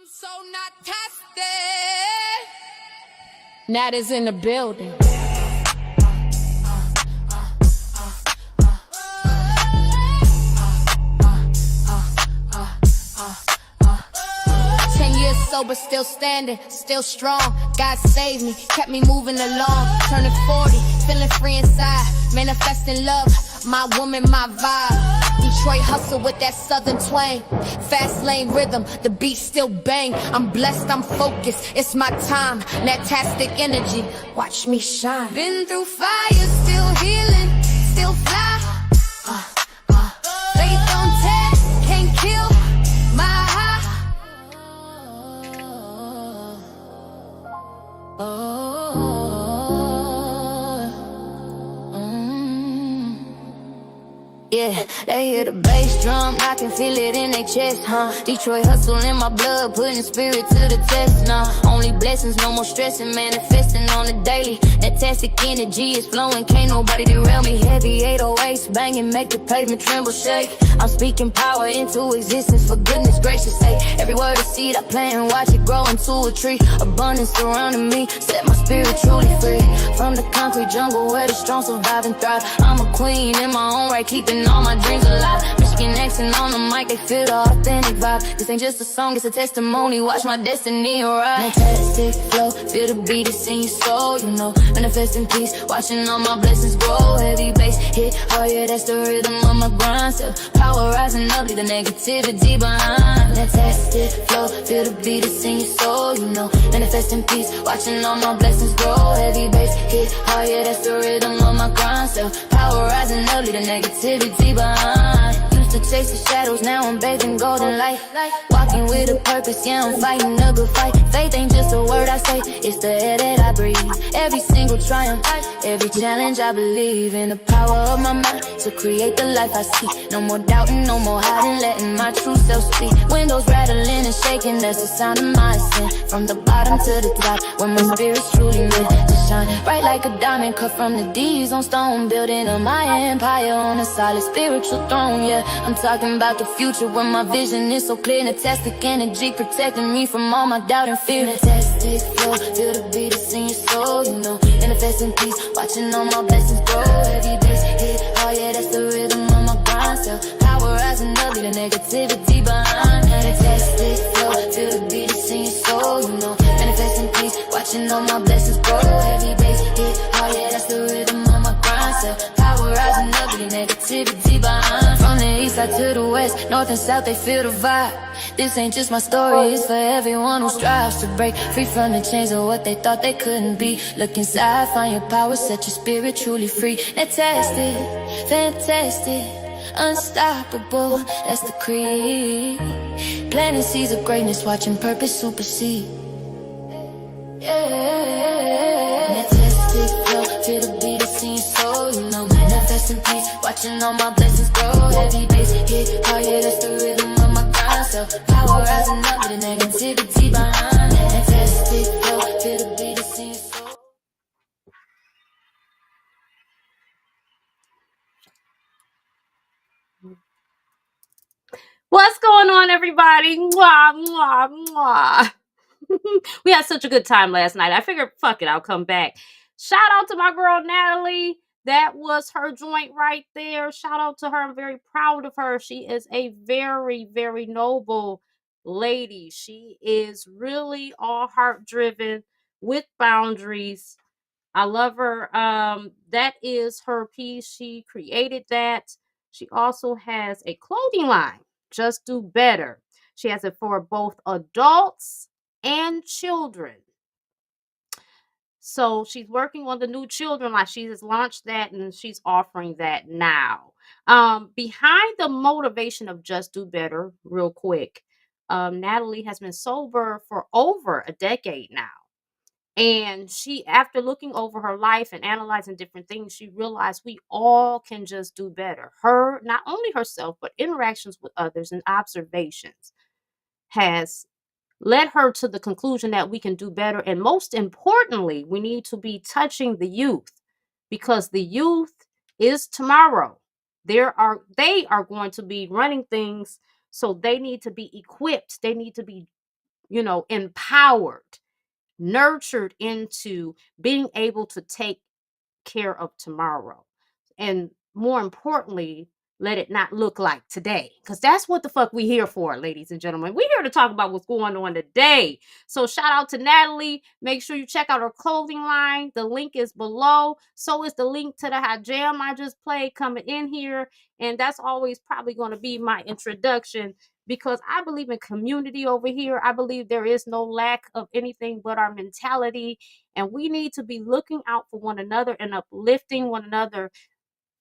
I'm so Natastic. Nat is in the building. 10 years sober, still standing, still strong. God saved me, kept me moving along. Turning 40, feeling free inside, manifesting love. My woman, my vibe. Detroit hustle with that southern twang. Fast lane rhythm, the beat still bang. I'm blessed, I'm focused, it's my time. Natastic energy, watch me shine. Been through fire, still healing, still fly. Faith on test, can't kill my high. Yeah, they hear the bass drum, I can feel it in their chest, huh? Detroit hustle in my blood, putting spirit to the test, nah. Only blessings, no more stressing, manifesting on the daily. Natastic energy is flowing, can't nobody derail me. Heavy 808s banging, make the pavement tremble, shake. I'm speaking power into existence, for goodness gracious sake. Every word a seed I plant and watch it grow into a tree. Abundance surrounding me, set my spirit truly free. From the concrete jungle where the strong survive and thrive. I'm a queen in my own right, keeping all my dreams alive. Michigan accent on the mic, they feel the authentic vibe. This ain't just a song, it's a testimony. Watch my destiny arrive. Natastic flow, feel the beat, it's in your soul, you know. Manifesting peace, watching all my blessings grow. Heavy bass hit, oh yeah, that's the rhythm of my grind. So power rising up, leave the negativity behind. Natastic flow, feel the beat, it's in your soul, you know. Manifesting peace, watching all my blessings grow. Heavy bass hit, oh yeah, that's the rhythm of my grind. So power rising up, leave the negativity behind. Used to chase the shadows, now I'm bathed in golden light. Walking with a purpose, yeah, I'm fighting a good fight. Faith ain't just a word I say, it's the air that I breathe. Every single triumph, every challenge I believe in the power of my mind to create the life I see. No more doubting, no more hiding, letting my true self speak. Windows rattling and shaking, that's the sound of my ascent. From the bottom to the top, where my spirit's truly meant to shine. Bright like a diamond cut from the D's on stone, building up my empire on a solid spiritual throne. Yeah, I'm talking about the future where my vision is so clear. Natastic energy protecting me from all my doubt and fear. Natastic flow, feel the beat, it's in your soul, you know. Manifesting peace, watching all my blessings grow. Every bass hit, oh yeah, that's the rhythm of my grind. So power rising up, leave the negativity behind. Natastic flow, feel the beat, it's in your soul, you know. Manifesting peace, watching all my blessings grow. Every bass hit, oh yeah, that's the rhythm of my grind. So power rising up, leave the negativity behind. From the east side to the west, north and south, they feel the vibe. This ain't just my story, it's for everyone who strives to break free from the chains of what they thought they couldn't be. Look inside, find your power, set your spirit truly free. Natastic, fantastic, unstoppable, that's the creed. Planting seeds of greatness, watching purpose supersede. Yeah, Natastic flow, feel the beat, it's in your soul, you know. Manifesting peace, watching all my blessings grow. Heavy bass hit, oh yeah, that's the rhythm of my grind. So power rising up with the negativity behind. Natastic flow, feel the beat, it's in your soul. What's going on, everybody? Mwah, mwah, mwah. We had such a good time last night. I figured, fuck it, I'll come back. Shout out to my girl, Natalie. That was her joint right there. Shout out to her. I'm very proud of her. She is a very, very noble lady. She is really all heart driven with boundaries. I love her. That is her piece. She created that. She also has a clothing line, Just Do Better. She has it for both adults and children. So she's working on the new children line. She has launched that and she's offering that now. Behind the motivation of Just Do Better, real quick, Natalie has been sober for over a decade now. And she, after looking over her life and analyzing different things, she realized we all can just do better. Her, not only herself, but interactions with others and observations has led her to the conclusion that we can do better. And most importantly, we need to be touching the youth, because the youth is tomorrow. They are going to be running things, so they need to be equipped. They need to be empowered, nurtured into being able to take care of tomorrow. And more importantly, let it not look like today. Because that's what the fuck we here for, ladies and gentlemen. We're here to talk about what's going on today. So shout out to Natalie. Make sure you check out her clothing line. The link is below. So is the link to the hot jam I just played coming in here. And that's always probably going to be my introduction, because I believe in community over here. I believe there is no lack of anything but our mentality. And we need to be looking out for one another and uplifting one another.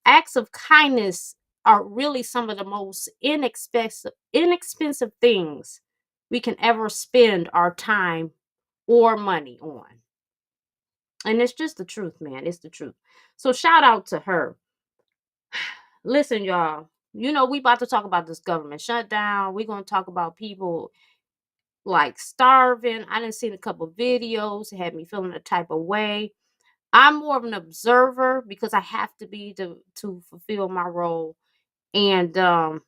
Acts of kindness are really some of the most inexpensive things we can ever spend our time or money on. And it's just the truth, man. It's the truth. So shout out to her. Listen, y'all, we about to talk about this government shutdown. We're going to talk about people like starving. I done seen a couple videos. It had me feeling a type of way. I'm more of an observer because I have to be to fulfill my role. And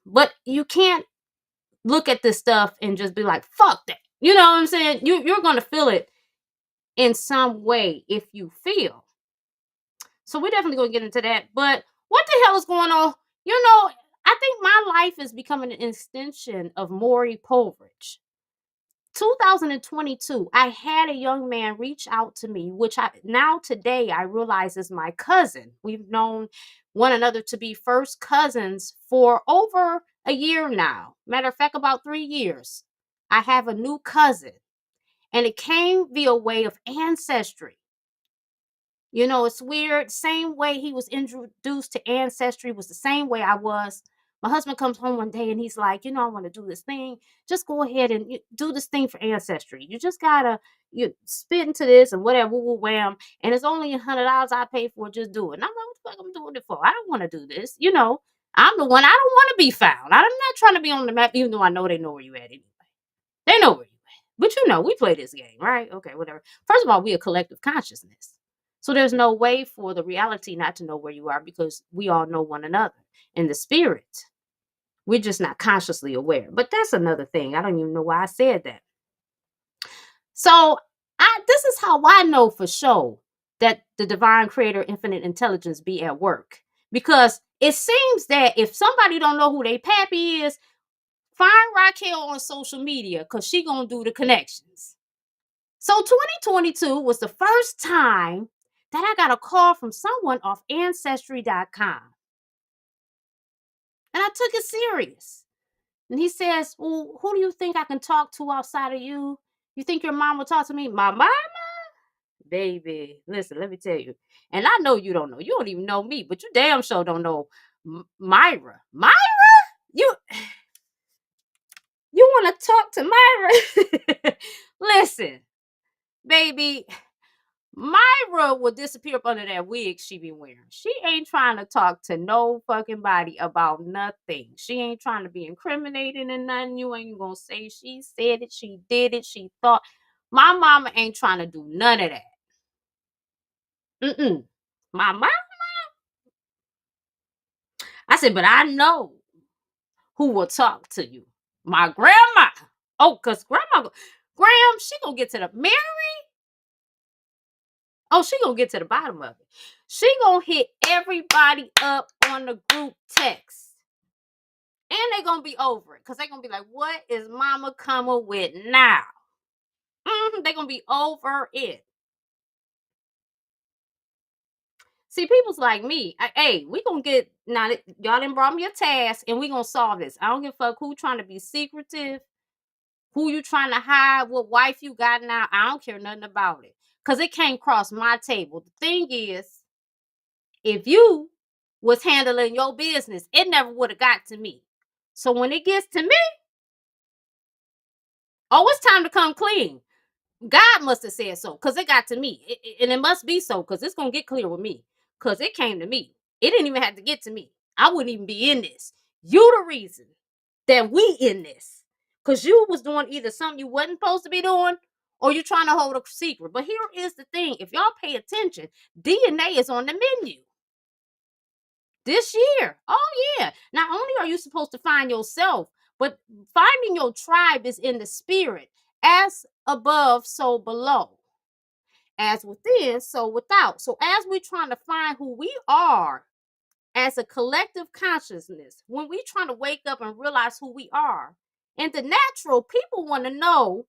but you can't look at this stuff and just be like, fuck that. You know what I'm saying? You're gonna feel it in some way if you feel. So we're definitely gonna get into that. But what the hell is going on? I think my life is becoming an extension of Maury Povich. 2022, I had a young man reach out to me, which today I realize is my cousin. We've known one another to be first cousins for over a year now. Matter of fact, about 3 years. I have a new cousin, and it came via way of ancestry. It's weird. Same way he was introduced to ancestry was the same way I was. My husband comes home one day and he's like, I want to do this thing. Just go ahead and do this thing for ancestry. You just gotta spit into this and whatever, woo, wham. And it's only $100 I pay for it. Just do it. And I'm like, what the fuck I'm doing it for? I don't want to do this. I'm the one. I don't want to be found. I'm not trying to be on the map, even though I know they know where you at anyway. They know where you at. But we play this game, right? Okay, whatever. First of all, we a collective consciousness. So there's no way for the reality not to know where you are, because we all know one another in the spirit. We're just not consciously aware. But that's another thing. I don't even know why I said that. So this is how I know for sure that the divine creator, infinite intelligence be at work. Because it seems that if somebody don't know who they pappy is, find Racquel on social media, because she gonna do the connections. So 2022 was the first time that I got a call from someone off Ancestry.com. And I took it serious. And he says, well, who do you think I can talk to outside of you? You think your mom will talk to me? My mama? Baby, listen, let me tell you. And I know you don't know. You don't even know me, but you damn sure don't know Myra. Myra? You want to talk to Myra? Listen, baby, Myra will disappear up under that wig she be wearing. She ain't trying to talk to no fucking body about nothing. She ain't trying to be incriminating in nothing. You ain't gonna say she said it, she did it, she thought. My mama ain't trying to do none of that. My mama? I said, but I know who will talk to you. My grandma. Oh, because Graham, she gonna get to the Mary. Oh, she gonna get to the bottom of it. She gonna hit everybody up on the group text. And they gonna be over it. Because they gonna be like, what is mama coming with now? They gonna be over it. See, people's like me. Hey, we gonna get, now y'all done brought me a task and we gonna solve this. I don't give a fuck who trying to be secretive, who you trying to hide, what wife you got now. I don't care nothing about it. Because it can't cross my table. The thing is, if you was handling your business, it never would have got to me. So when it gets to me, oh, it's time to come clean. God must have said so, because it got to me. And it must be so, because it's going to get clear with me. Because it came to me. It didn't even have to get to me. I wouldn't even be in this. You the reason that we in this. Because you was doing either something you wasn't supposed to be doing, or you trying to hold a secret. But here is the thing. If y'all pay attention, DNA is on the menu. This year. Oh, yeah. Not only are you supposed to find yourself, but finding your tribe is in the spirit. As above, so below. As within, so without. So as we're trying to find who we are as a collective consciousness, when we trying to wake up and realize who we are, in the natural, people want to know,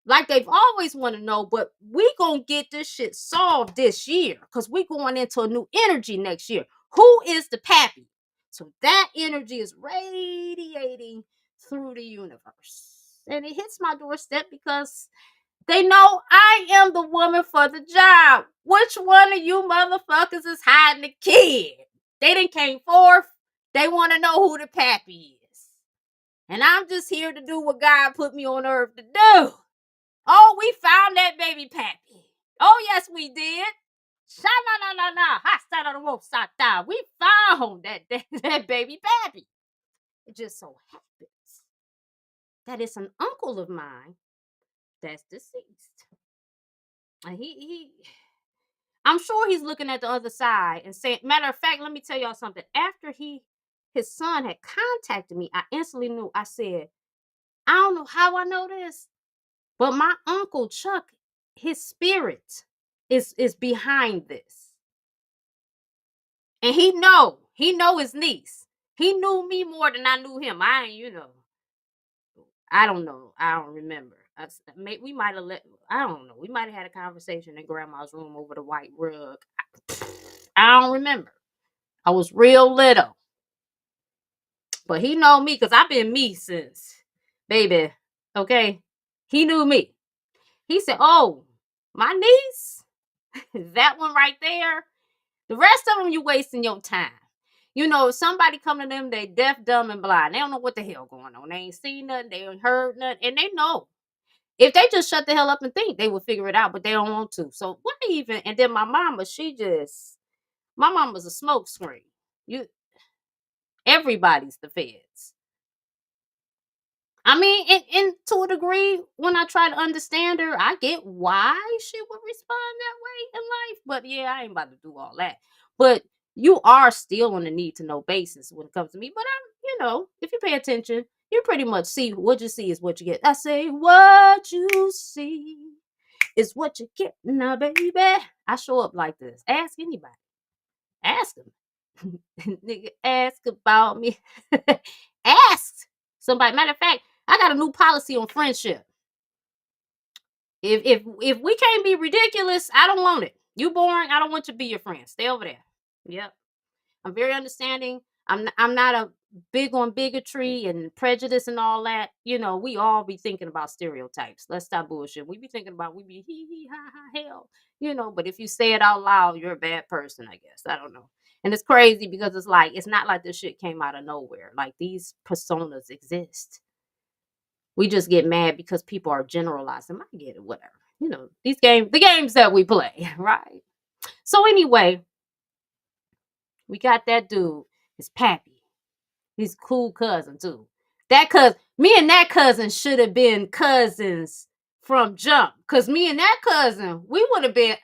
like they've always want to know, but we gonna get this shit solved this year because we going into a new energy next year. Who is the pappy? So that energy is radiating through the universe, and it hits my doorstep because they know I am the woman for the job. Which one of you motherfuckers is hiding the kid? They done came forth. They want to know who the pappy is. And I'm just here to do what God put me on earth to do. Oh, we found that baby pappy. Oh, yes, we did. Sha-la-la-la-la. Ha-sa-da-da-wo-sa-da. We found that baby pappy. It just so happens that it's an uncle of mine that's deceased. And I'm sure he's looking at the other side and saying, matter of fact, let me tell y'all something. After his son had contacted me, I instantly knew. I said, I don't know how I know this, but my uncle Chuck, his spirit is behind this. And he know his niece. He knew me more than I knew him. I don't know. I don't remember. We might have I don't know. We might have had a conversation in grandma's room over the white rug. I don't remember. I was real little. But he know me because I've been me since, baby. Okay? He knew me. He said, oh, my niece? That one right there? The rest of them, you wasting your time. If somebody come to them, they deaf, dumb, and blind. They don't know what the hell going on. They ain't seen nothing. They ain't heard nothing. And they know. If they just shut the hell up and think, they would figure it out, but they don't want to. So what even? And then my mama, my mama's a smoke screen. Everybody's the feds. I mean, and to a degree, when I try to understand her, I get why she would respond that way in life. But yeah, I ain't about to do all that. But you are still on a need to know basis when it comes to me. But if you pay attention, you pretty much see what you see is what you get. I say what you see is what you get now, baby. I show up like this. Ask anybody. Ask them. Nigga, ask about me. Ask somebody. Matter of fact, I got a new policy on friendship. If we can't be ridiculous, I don't want it. You boring, I don't want you to be your friend. Stay over there. Yep. I'm very understanding. I'm not a big on bigotry and prejudice and all that. We all be thinking about stereotypes. Let's stop bullshit. We be thinking about we be hee ha ha hell. But if you say it out loud, you're a bad person, I guess. I don't know. And it's crazy because it's not like this shit came out of nowhere. Like these personas exist. We just get mad because people are generalizing. I get it, whatever. The games that we play, right? So anyway, we got that dude. His pappy. He's a cool cousin too. Me and that cousin should have been cousins from jump. Cause me and that cousin, we would have been.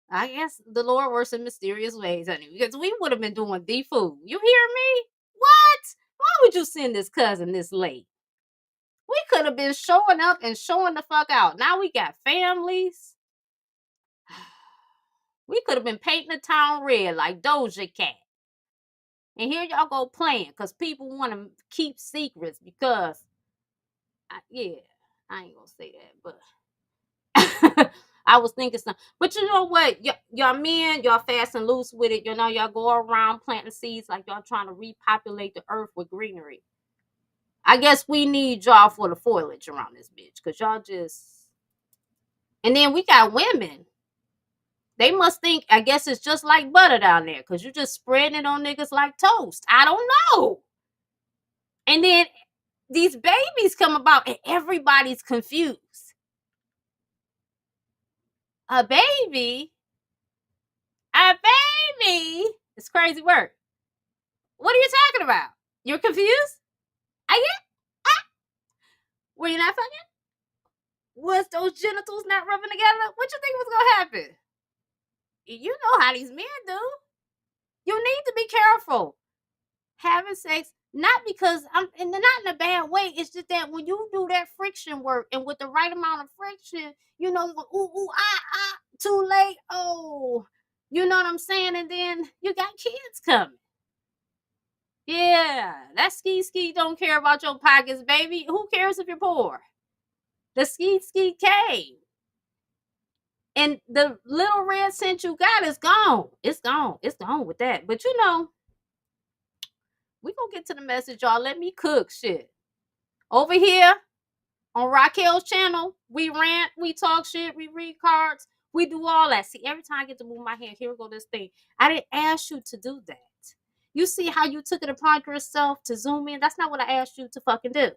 I guess the Lord works in mysterious ways, honey. Because we would have been doing the food. You hear me? What? Why would you send this cousin this late? We could have been showing up and showing the fuck out. Now we got families. We could have been painting the town red like Doja Cat. And here y'all go playing because people want to keep secrets because, I ain't going to say that, but I was thinking something. But you know what? Y'all men, y'all fast and loose with it. Y'all go around planting seeds like y'all trying to repopulate the earth with greenery. I guess we need y'all for the foliage around this bitch because y'all just. And then we got women. They must think, I guess it's just like butter down there because you're just spreading it on niggas like toast. I don't know. And then these babies come about and everybody's confused. A baby? It's crazy word. What are you talking about? You're confused? Were you not fucking? Was those genitals not rubbing together? What you think was going to happen? You know how these men do. You need to be careful. Having sex, Not because and not in a bad way. It's just that when you do that friction work and with the right amount of friction, you know, too late. Oh, you know what I'm saying? And then you got kids coming. Yeah, that ski don't care about your pockets, baby. Who cares if you're poor? The ski came. And the little red cent you got is gone. It's gone. It's gone with that. But you know, we gonna get to the message, y'all. Let me cook shit. Over here on Racquel's channel, we rant, we talk shit, we read cards, we do all that. See, every time I get to move my hand, here go this thing. I didn't ask you to do that. You see how you took it upon yourself to zoom in? That's not what I asked you to fucking do.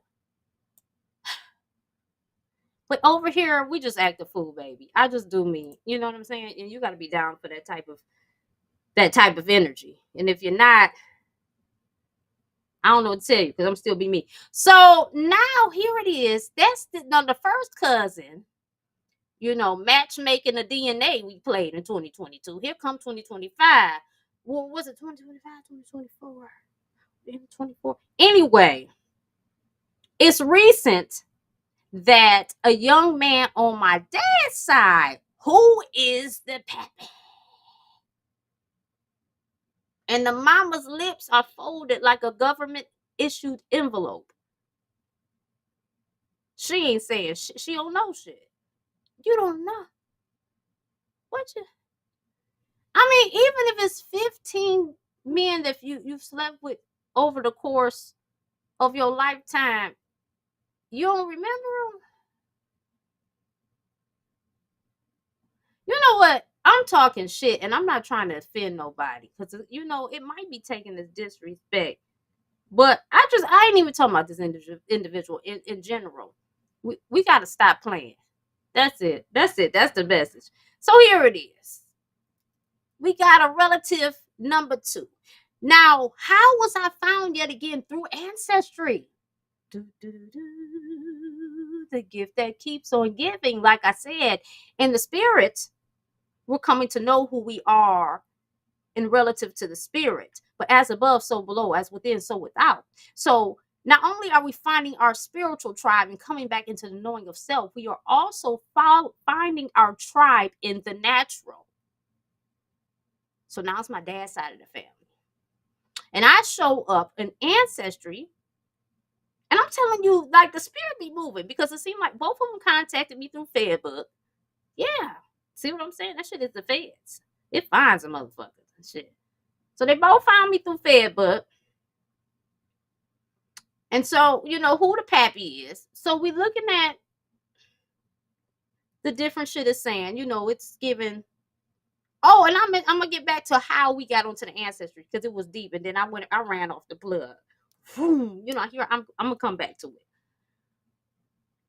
But over here, we just act a fool, baby. I just do me. You know what I'm saying? And you got to be down for that type of energy. And if you're not, I don't know what to tell you because I'm still be me. So now here it is. That's the first cousin, you know, matchmaking the DNA we played in 2022. Here come 2025. Well, was it 2025, 2024? 24. Anyway, it's recent that a young man on my dad's side, who is the pappy, and the mama's lips are folded like a government issued envelope. She ain't saying shit. She don't know shit. You don't know. What you? I mean, even if it's 15 men that you've slept with over the course of your lifetime, you don't remember them? You know what? I'm talking shit, and I'm not trying to offend nobody because, you know, it might be taken as disrespect. But I ain't even talking about this individual in general. We got to stop playing. That's it. That's the message. So here it is. We got a relative number 2. Now, how was I found yet again? Through ancestry. The gift that keeps on giving. Like I said, in the spirit, we're coming to know who we are in relative to the spirit. But as above, so below, as within, so without. So not only are we finding our spiritual tribe and coming back into the knowing of self, we are also finding our tribe in the natural. So now it's my dad's side of the family. And I show up in ancestry, and I'm telling you, like, the spirit be moving because it seemed like both of them contacted me through Facebook. Yeah. See what I'm saying? That shit is the feds. It finds a motherfucker and shit. So they both found me through Facebook. And so, you know, who the pappy is. So we looking at the different shit it's saying. You know, it's given. Oh, and I'm gonna get back to how we got onto the ancestry because it was deep, and then I ran off the plug. You know, here I'm gonna come back to it.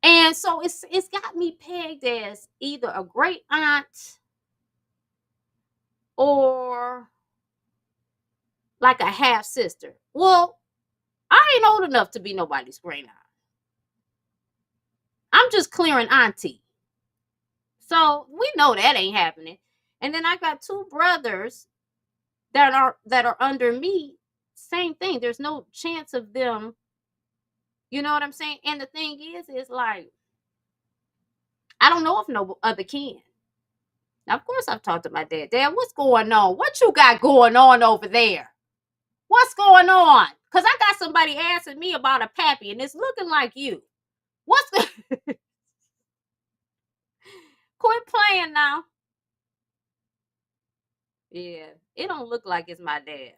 And so it's got me pegged as either a great aunt or like a half sister. Well, I ain't old enough to be nobody's great aunt. I'm just clearing auntie. So we know that ain't happening. And then I got 2 brothers that are under me. Same thing. There's no chance of them. You know what I'm saying? And the thing is like, I don't know of no other kin. Now, of course, I've talked to my dad. Dad, what's going on? What you got going on over there? What's going on? Because I got somebody asking me about a pappy, and it's looking like you. What's the... Quit playing now. Yeah, it don't look like it's my dad.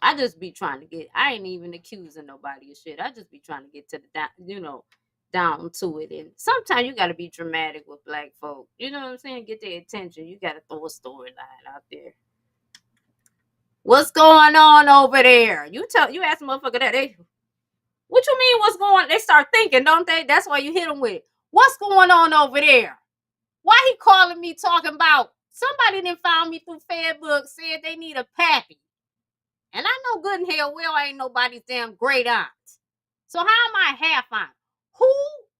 I just be trying to get, I ain't even accusing nobody of shit. I just be trying to get to the, down to it. And sometimes you got to be dramatic with black folk. You know what I'm saying? Get their attention. You got to throw a storyline out there. What's going on over there? You ask a motherfucker that. What you mean what's going on? They start thinking, don't they? That's why you hit them with, what's going on over there? Why he calling me talking about somebody done found me through Facebook, said they need a pappy. And I know good and hell well I ain't nobody's damn great aunt. So how am I half aunt?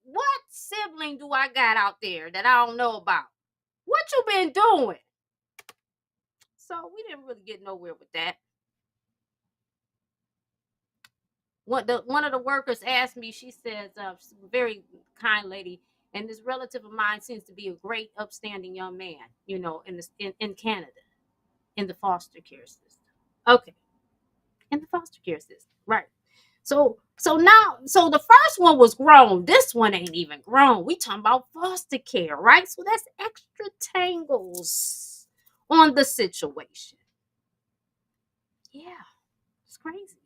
What sibling do I got out there that I don't know about? What you been doing? So we didn't really get nowhere with that. one of the workers asked me, she says, she's a very kind lady, and this relative of mine seems to be a great, upstanding young man, in Canada, in the foster care system. Okay, in the foster care system, right? So the first one was grown. This one ain't even grown. We talking about foster care, right? So that's extra tangles on the situation. Yeah, it's crazy.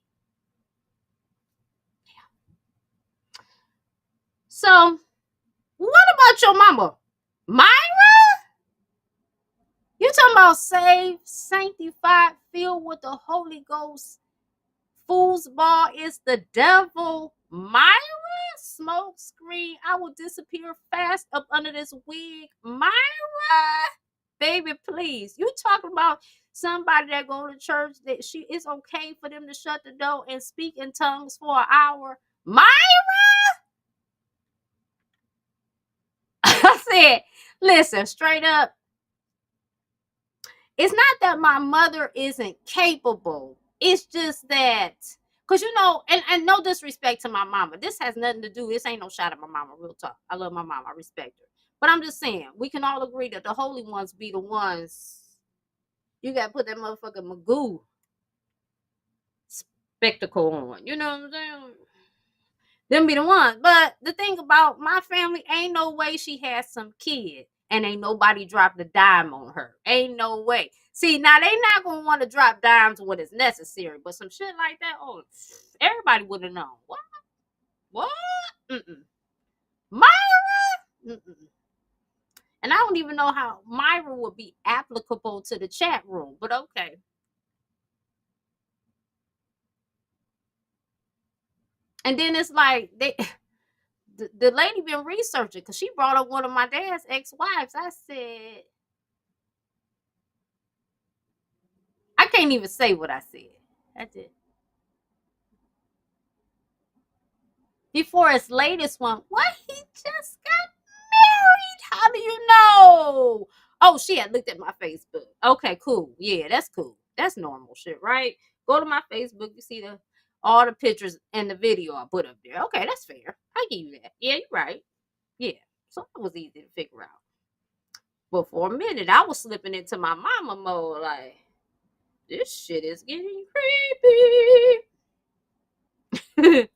So, what about your mama? Myra? You talking about saved, sanctified, filled with the Holy Ghost? Foosball is the devil. Myra? Smoke screen. I will disappear fast up under this wig. Myra? Baby, please. You talking about somebody that go to church that it's okay for them to shut the door and speak in tongues for an hour? Myra? I said, listen, straight up, it's not that my mother isn't capable. It's just that, because and no disrespect to my mama. This has nothing to do, this ain't no shot at my mama, real talk. I love my mama, I respect her. But I'm just saying, we can all agree that the holy ones be the ones, you got to put that motherfucking Magoo spectacle on. You know what I'm saying? Them be the ones. But the thing about my family, ain't no way she has some kid and ain't nobody dropped a dime on her. Ain't no way. See, now they not gonna want to drop dimes when it's necessary, but some shit like that, oh, everybody would have known. What? Mm-mm. Myra? Mm-mm. And I don't even know how Myra would be applicable to the chat room, but okay. And then it's like the lady been researching because she brought up one of my dad's ex-wives. I said, I can't even say what I said. That's it. Before his latest one, what? He just got married. How do you know? Oh, she had looked at my Facebook. Okay, cool. Yeah, that's cool. That's normal shit, right? Go to my Facebook. You see all the pictures and the video I put up there. Okay, that's fair. I give you that. Yeah, you're right. Yeah. So that was easy to figure out. But for a minute, I was slipping into my mama mode. Like, this shit is getting creepy.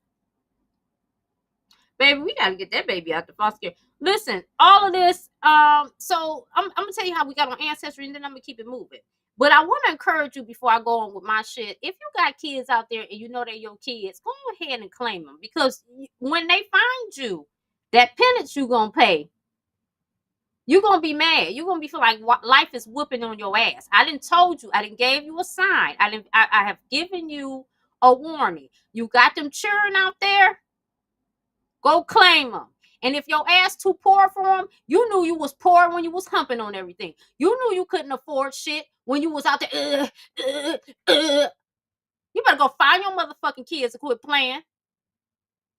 Baby, we gotta get that baby out the foster care. Listen, all of this. So I'm gonna tell you how we got on Ancestry, and then I'm gonna keep it moving. But I want to encourage you before I go on with my shit. If you got kids out there and you know they're your kids, go ahead and claim them, because when they find you, that penance you gonna pay, you're gonna be mad. You're gonna be feel like life is whooping on your ass. I didn't told you. I didn't gave you a sign. I have given you a warning. You got them children out there. Go claim them. And if your ass too poor for them, you knew you was poor when you was humping on everything. You knew you couldn't afford shit when you was out there. You better go find your motherfucking kids and quit playing.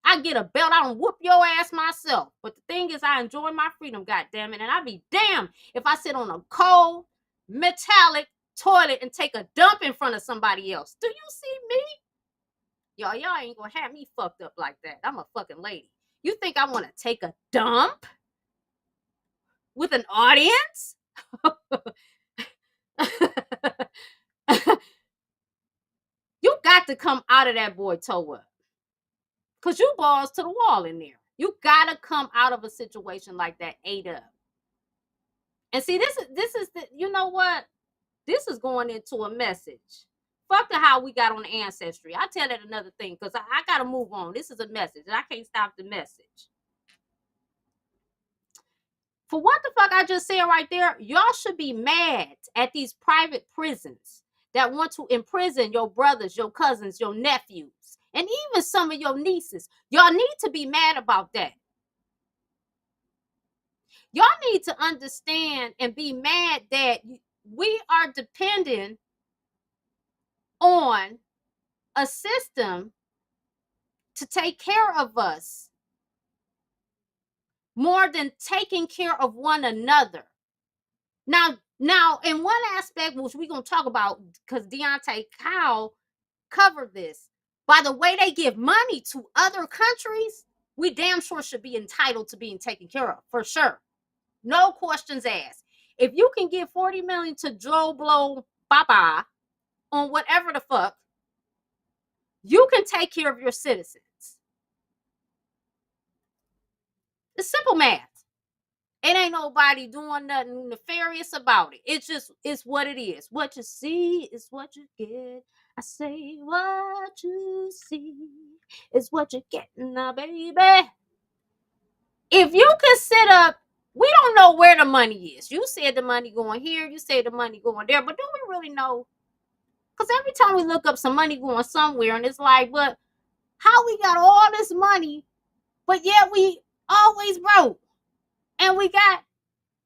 I get a belt, I don't whoop your ass myself. But the thing is, I enjoy my freedom, goddammit. And I be damned if I sit on a cold, metallic toilet and take a dump in front of somebody else. Do you see me? Y'all ain't gonna have me fucked up like that. I'm a fucking lady. You think I want to take a dump with an audience? You got to come out of that boy toe up. Because you balls to the wall in there. You got to come out of a situation like that ate up. And see, this is the, you know what? This is going into a message. Fuck the how we got on the Ancestry. I'll tell that another thing, because I got to move on. This is a message, and I can't stop the message. For what the fuck I just said right there, y'all should be mad at these private prisons that want to imprison your brothers, your cousins, your nephews, and even some of your nieces. Y'all need to be mad about that. Y'all need to understand and be mad that we are dependent on a system to take care of us more than taking care of one another. Now, in one aspect, which we're going to talk about, because Deontay Kyle covered this, by the way they give money to other countries, we damn sure should be entitled to being taken care of, for sure. No questions asked. If you can give 40 million to Joe Blow Baba on whatever the fuck, you can take care of your citizens. It's simple math. It ain't nobody doing nothing nefarious about it. It's what it is. What you see is what you get. I say what you see is what you get now, baby. If you can sit up, we don't know where the money is. You said the money going here, you said the money going there, but do we really know? Because every time we look up some money going somewhere, and it's like, but how we got all this money, but yet we always broke. And we got,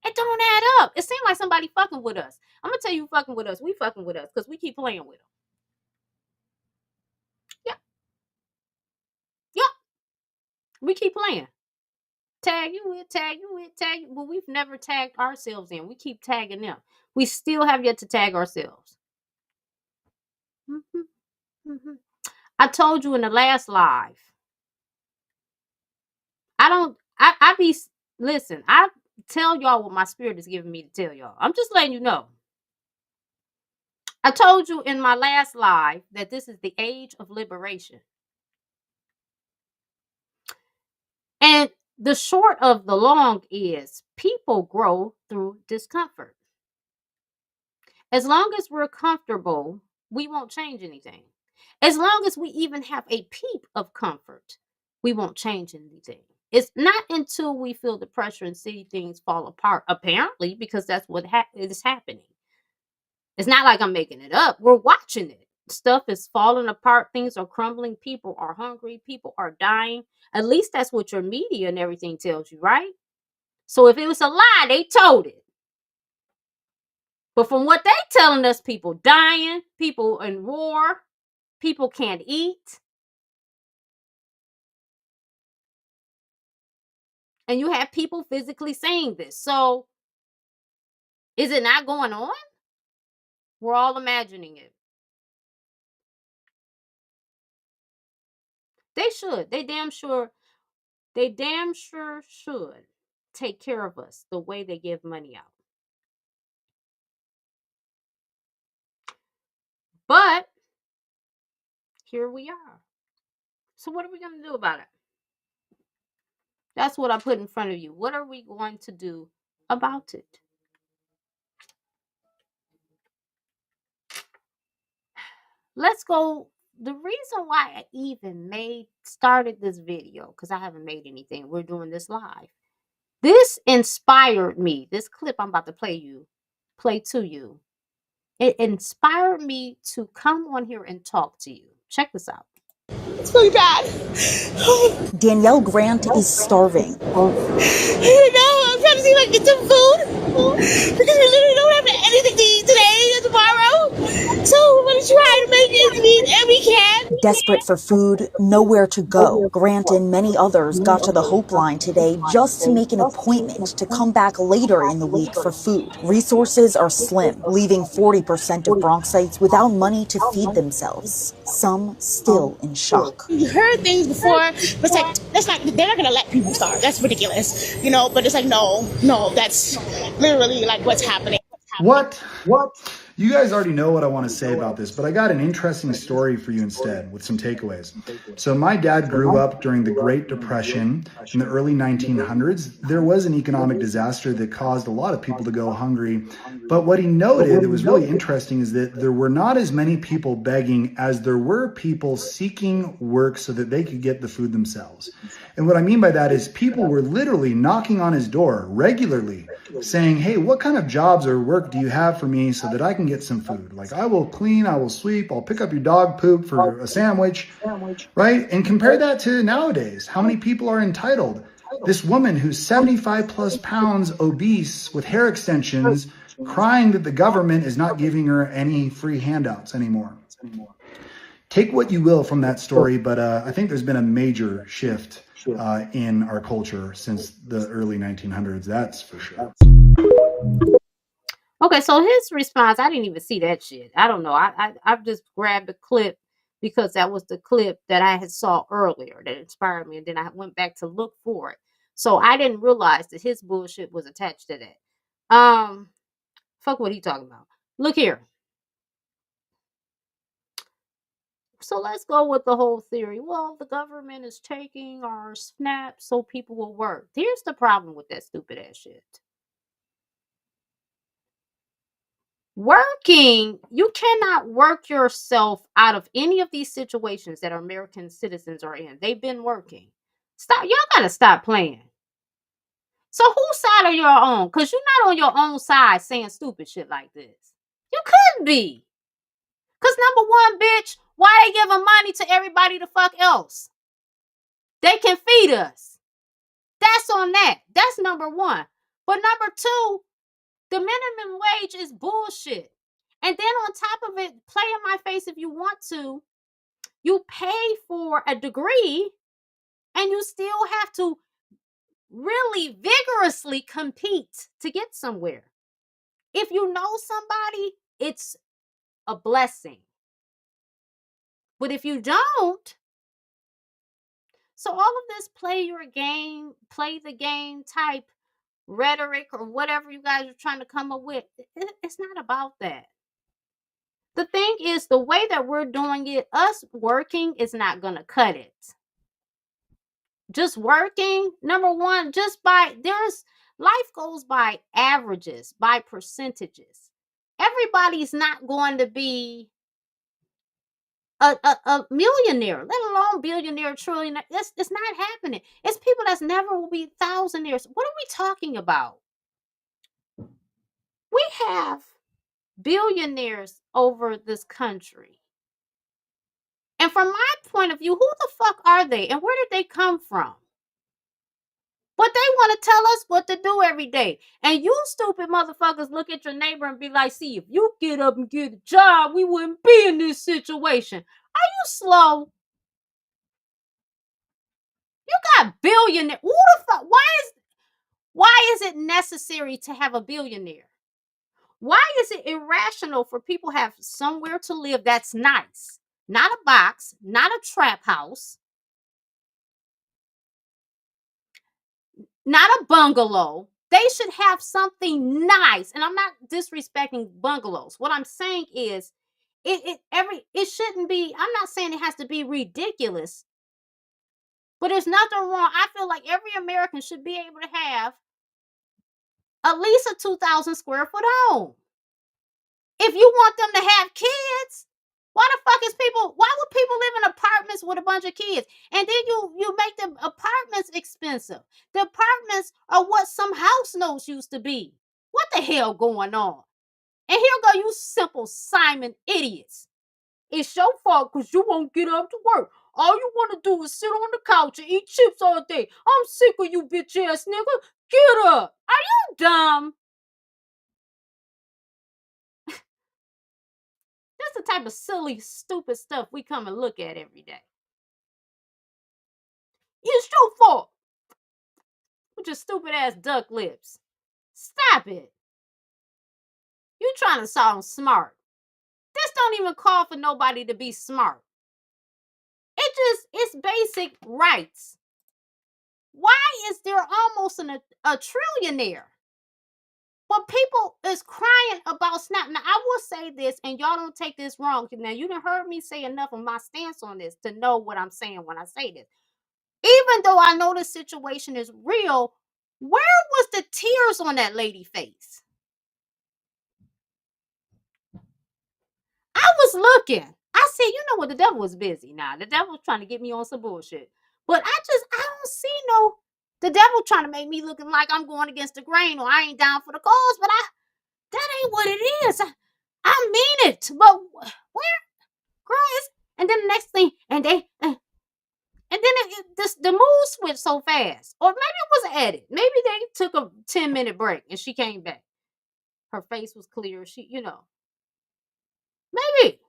it don't add up. It seems like somebody fucking with us. I'm going to tell you fucking with us. We fucking with us because we keep playing with them. Yep. Yep. We keep playing. Tag you with, tag you with, tag you. But we've never tagged ourselves in. We keep tagging them. We still have yet to tag ourselves. I told you in the last live. Listen, I tell y'all what my spirit is giving me to tell y'all. I'm just letting you know. I told you in my last live that this is the age of liberation. And the short of the long is people grow through discomfort. As long as we're comfortable, we won't change anything. As long as we even have a peep of comfort, we won't change anything. It's not until we feel the pressure and see things fall apart, apparently, because that's what is happening. It's not like I'm making it up. We're watching it. Stuff is falling apart. Things are crumbling. People are hungry. People are dying. At least that's what your media and everything tells you, right? So if it was a lie, they told it. But from what they telling us, people dying, people in war, people can't eat. And you have people physically saying this. So is it not going on? We're all imagining it. They should. They damn sure should take care of us the way they give money out. But here we are. So what are we going to do about it? That's what I put in front of you. What are we going to do about it? Let's go. The reason why I even started this video, because I haven't made anything. We're doing this live. This inspired me. This clip I'm about to play to you. It inspired me to come on here and talk to you. Check this out. It's really bad. Danielle Grant is starving. I'm trying to see if I can get some food because we literally don't have anything to eat today or tomorrow. So we're going to try to make ends meet, and we can. Desperate for food, nowhere to go, Grant and many others got to the Hope Line today just to make an appointment to come back later in the week for food. Resources are slim, leaving 40% of Bronxites without money to feed themselves. Some still in shock. You heard things before, but it's like, they're not going to let people starve. That's ridiculous, but it's like, no, that's literally like what's happening. What? You guys already know what I want to say about this, but I got an interesting story for you instead with some takeaways. So my dad grew up during the Great Depression in the early 1900s. There was an economic disaster that caused a lot of people to go hungry. But what he noted that was really interesting is that there were not as many people begging as there were people seeking work so that they could get the food themselves. And what I mean by that is people were literally knocking on his door regularly saying, hey, what kind of jobs or work do you have for me so that I can get some food? Like, I will clean, I will sweep, I'll pick up your dog poop for a sandwich, right? And compare that to nowadays. How many people are entitled? This woman who's 75 plus pounds obese with hair extensions crying that the government is not giving her any free handouts anymore. Take what you will from that story, but I think there's been a major shift in our culture since the early 1900s, that's for sure. Okay, so his response, I didn't even see that shit. I don't know. I've just grabbed the clip because that was the clip that I had saw earlier that inspired me, and then I went back to look for it. So I didn't realize that his bullshit was attached to that. Fuck what he talking about. Look here. So let's go with the whole theory. Well, the government is taking our SNAP so people will work. Here's the problem with that stupid ass shit. Working, you cannot work yourself out of any of these situations that American citizens are in. They've been working. Stop. Y'all gotta stop playing. So whose side are you on? Because you're not on your own side saying stupid shit like this. You could be. Because number one, bitch, why they giving money to everybody the fuck else? They can feed us. That's on that. That's number one. But number two, the minimum wage is bullshit. And then on top of it, play in my face if you want to. You pay for a degree and you still have to really vigorously compete to get somewhere. If you know somebody, it's a blessing. But if you don't, so all of this play your game, play the game type rhetoric or whatever you guys are trying to come up with, it's not about that. The thing is, the way that we're doing it, us working is not going to cut it. Just working, number one, life goes by averages, by percentages. Everybody's not going to be a millionaire, let alone billionaire, trillionaire. It's not happening. It's people that's never will be thousandaires. What are we talking about? We have billionaires over this country. And from my point of view, who the fuck are they and where did they come from? But they want to tell us what to do every day. And you stupid motherfuckers look at your neighbor and be like, see, if you get up and get a job, we wouldn't be in this situation. Are you slow? You got billionaire. Who the fuck? Why is it necessary to have a billionaire? Why is it irrational for people to have somewhere to live that's nice? Not a box, not a trap house, not a bungalow. They should have something nice. And I'm not disrespecting bungalows. What I'm saying is it shouldn't be, I'm not saying it has to be ridiculous, but there's nothing wrong. I feel like every American should be able to have at least a 2,000 square foot home. If you want them to have kids, why would people live in apartments with a bunch of kids? And then you make the apartments expensive. The apartments are what some house notes used to be. What the hell going on? And here go you simple Simon idiots. It's your fault because you won't get up to work. All you want to do is sit on the couch and eat chips all day. I'm sick of you bitch ass nigga. Get up. Are you dumb? That's the type of silly, stupid stuff we come and look at every day. It's your fault. With your stupid ass duck lips. Stop it. You trying to sound smart. This don't even call for nobody to be smart. It's basic rights. Why is there almost a trillionaire? But people is crying about SNAP. Now, I will say this, and y'all don't take this wrong. Now, you done heard me say enough of my stance on this to know what I'm saying when I say this. Even though I know the situation is real, where was the tears on that lady's face? I was looking. I said, you know what? The devil was busy. Now, the devil was trying to get me on some bullshit. But I don't see the devil trying to make me looking like I'm going against the grain or I ain't down for the cause. But that ain't what it is. I mean it. But where, girl, and then the next thing, and then the mood switched so fast. Or maybe it was an edit. Maybe they took a 10-minute break and she came back. Her face was clear. Maybe.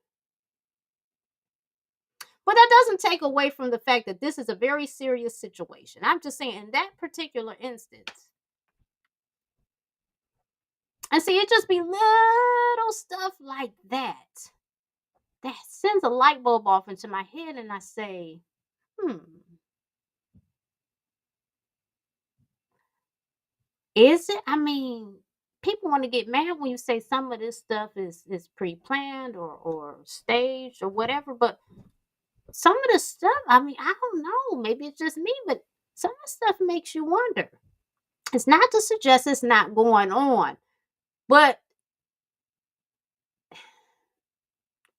But that doesn't take away from the fact that this is a very serious situation. I'm just saying, in that particular instance. And see, it just be little stuff like that that sends a light bulb off into my head, and I say, is it? I mean, people want to get mad when you say some of this stuff is pre-planned or staged or whatever, but some of the stuff, I mean, I don't know, maybe it's just me, but some of the stuff makes you wonder. It's not to suggest it's not going on, but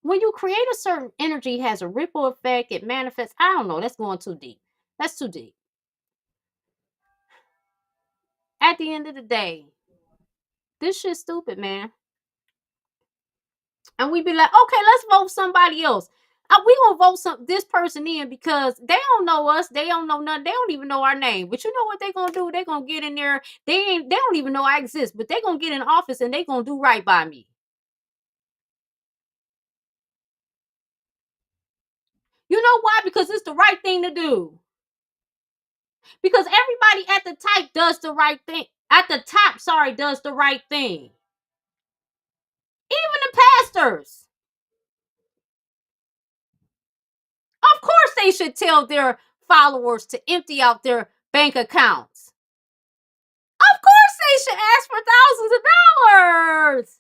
when you create a certain energy, it has a ripple effect, it manifests. I don't know, that's going too deep. That's too deep. At the end of the day, this shit's stupid, man. And we be like, okay, let's vote somebody else. We gonna vote this person in because they don't know us. They don't know nothing. They don't even know our name. But you know what they gonna do? They gonna get in there. They don't even know I exist. But they gonna get in office and they gonna do right by me. You know why? Because it's the right thing to do. Because everybody at the top does the right thing. At the top, does the right thing. Even the pastors. Of course they should tell their followers to empty out their bank accounts. Of course they should ask for thousands of dollars.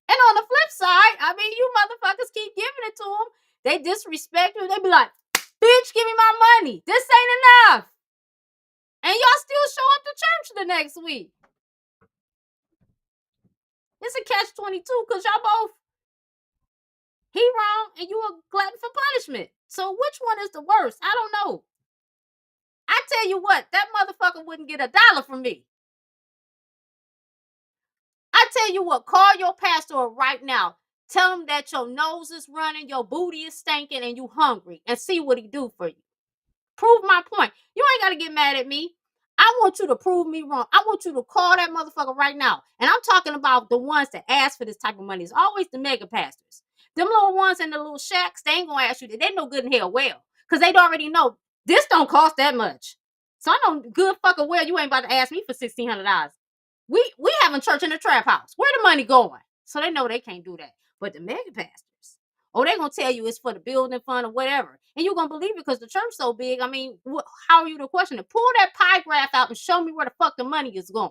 And on the flip side, I mean, you motherfuckers keep giving it to them. They disrespect you. They be like, bitch, give me my money. This ain't enough. And y'all still show up to church the next week. It's a catch-22 because y'all both, he wrong and you a glutton for punishment. So which one is the worst? I don't know. I tell you what, that motherfucker wouldn't get $1 from me. I tell you what, call your pastor right now. Tell him that your nose is running, your booty is stinking, and you hungry. And see what he do for you. Prove my point. You ain't got to get mad at me. I want you to prove me wrong. I want you to call that motherfucker right now. And I'm talking about the ones that ask for this type of money. It's always the mega pastors. Them little ones in the little shacks, they ain't going to ask you that. They know good and hell well. Because they already know this don't cost that much. So I know good fucking well you ain't about to ask me for $1,600. We having church in the trap house. Where the money going? So they know they can't do that. But the mega pastors, they gonna tell you it's for the building fund or whatever, and you're gonna believe it because the church so big. I mean, how are you to question it? Pull that pie graph out and show me where the fuck the money is going.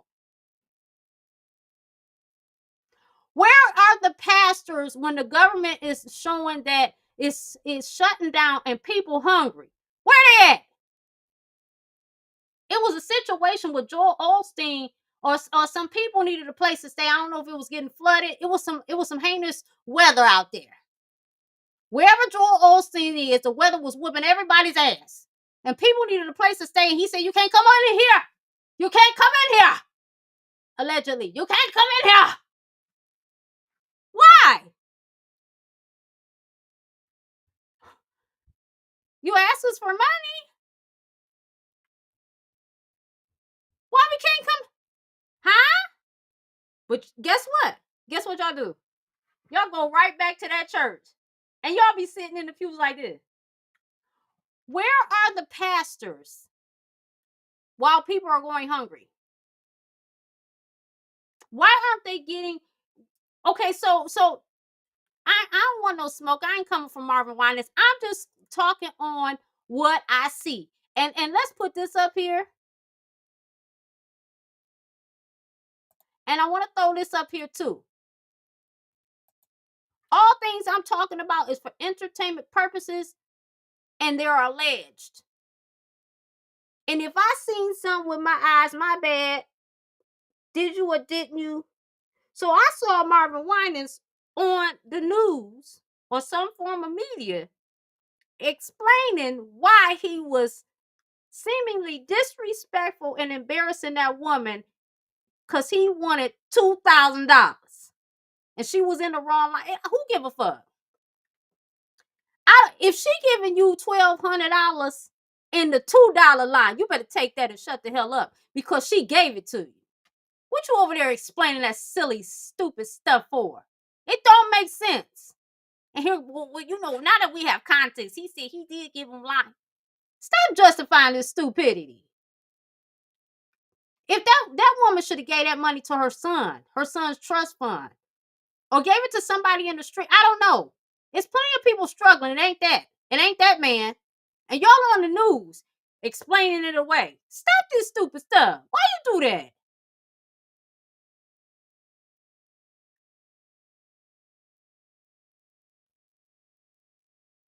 Where are the pastors when the government is showing that it's shutting down and people hungry? Where they at? It was a situation with Joel Osteen or some people needed a place to stay. I don't know if it was getting flooded. It was some heinous weather out there. Wherever Joel Osteen is, the weather was whooping everybody's ass. And people needed a place to stay. And he said, you can't come in here. You can't come in here. Allegedly. You can't come in here. Why? You asked us for money. Why we can't come? Huh? But guess what? Guess what y'all do? Y'all go right back to that church. And y'all be sitting in the pews like this. Where are the pastors while people are going hungry? Why aren't they getting... Okay, so I don't want no smoke. I ain't coming from Marvin Winans. I'm just talking on what I see. And let's put this up here. And I want to throw this up here too. All things I'm talking about is for entertainment purposes, and they're alleged. And if I seen something with my eyes, my bad. Did you or didn't you? So I saw Marvin Winans on the news or some form of media explaining why he was seemingly disrespectful and embarrassing that woman because he wanted $2,000 and she was in the wrong line. Who give a fuck? If she giving you $1,200 in the $2 line, you better take that and shut the hell up because she gave it to you. What you over there explaining that silly, stupid stuff for? It don't make sense. And here, well, you know, now that we have context, he said he did give him line. Stop justifying this stupidity. If that woman should have gave that money to her son's trust fund, or gave it to somebody in the street, I don't know. It's plenty of people struggling. It ain't that. It ain't that, man. And y'all on the news explaining it away. Stop this stupid stuff. Why you do that?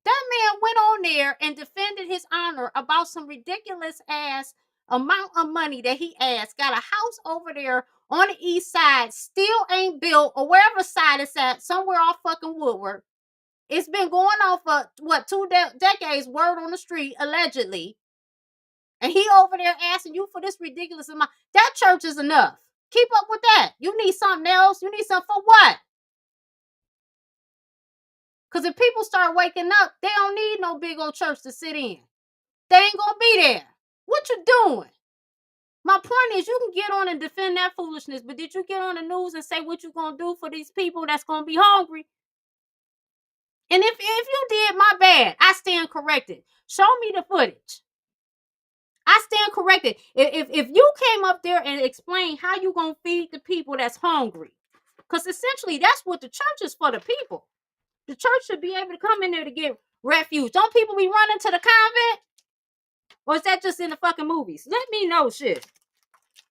That man went on there and defended his honor about some ridiculous ass amount of money that he asked. Got a house over there on the east side, still ain't built, or wherever side it's at, somewhere off fucking Woodward. It's been going on for what, 2 decades, word on the street, allegedly. And he over there asking you for this ridiculous amount. That church is enough. Keep up with that. You need something else. You need something for what? Because if people start waking up, they don't need no big old church to sit in. They ain't gonna be there. What you doing? My point is, you can get on and defend that foolishness, but did you get on the news and say what you gonna do for these people that's gonna be hungry? And if you did, my bad. I stand corrected. Show me the footage. I stand corrected. If you came up there and explained how you gonna feed the people that's hungry, because essentially that's what the church is for, the people. The church should be able to come in there to get refuge. Don't people be running to the convent? Or is that just in the fucking movies? Let me know, shit.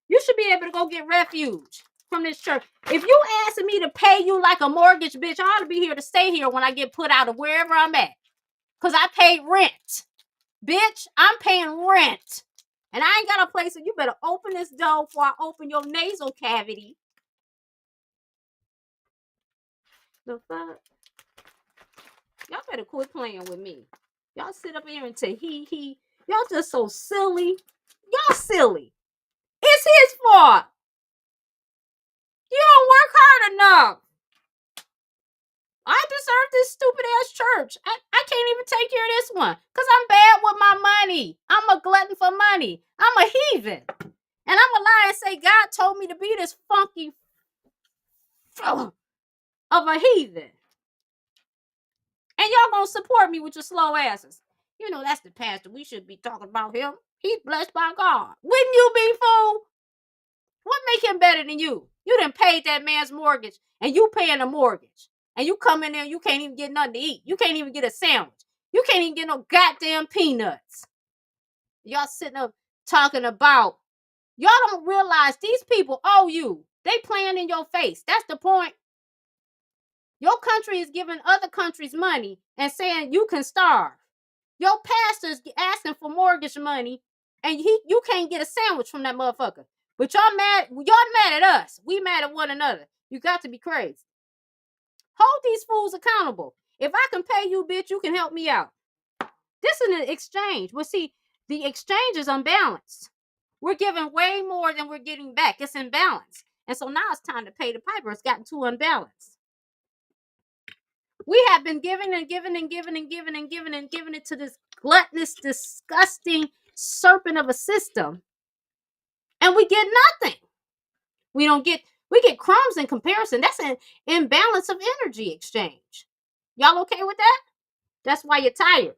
You should be able to go get refuge from this church. If you asking me to pay you like a mortgage, bitch, I ought to be here to stay here when I get put out of wherever I'm at. Because I paid rent. Bitch, I'm paying rent. And I ain't got a place, so you better open this door before I open your nasal cavity. The fuck? Y'all better quit playing with me. Y'all sit up here and say he. Y'all just so silly. Y'all silly. It's his fault. You don't work hard enough. I deserve this stupid ass church. I can't even take care of this one. Because I'm bad with my money. I'm a glutton for money. I'm a heathen. And I'm a lie and say God told me to be this funky of a heathen. And y'all gonna support me with your slow asses. You know, that's the pastor. We should be talking about him. He's blessed by God. Wouldn't you be, fool? What make him better than you? You done paid that man's mortgage, and you paying a mortgage. And you come in there and you can't even get nothing to eat. You can't even get a sandwich. You can't even get no goddamn peanuts. Y'all sitting up talking about, y'all don't realize these people owe you. They playing in your face. That's the point. Your country is giving other countries money and saying you can starve. Your pastor's asking for mortgage money and you can't get a sandwich from that motherfucker. But y'all mad at us. We mad at one another. You got to be crazy. Hold these fools accountable. If I can pay you, bitch, you can help me out. This is an exchange. Well, see, the exchange is unbalanced. We're giving way more than we're getting back. It's imbalance. And so now it's time to pay the piper. It's gotten too unbalanced. We have been giving and giving and giving and giving and giving and giving it to this gluttonous, disgusting serpent of a system. And we get nothing. We get crumbs in comparison. That's an imbalance of energy exchange. Y'all okay with that? That's why you're tired.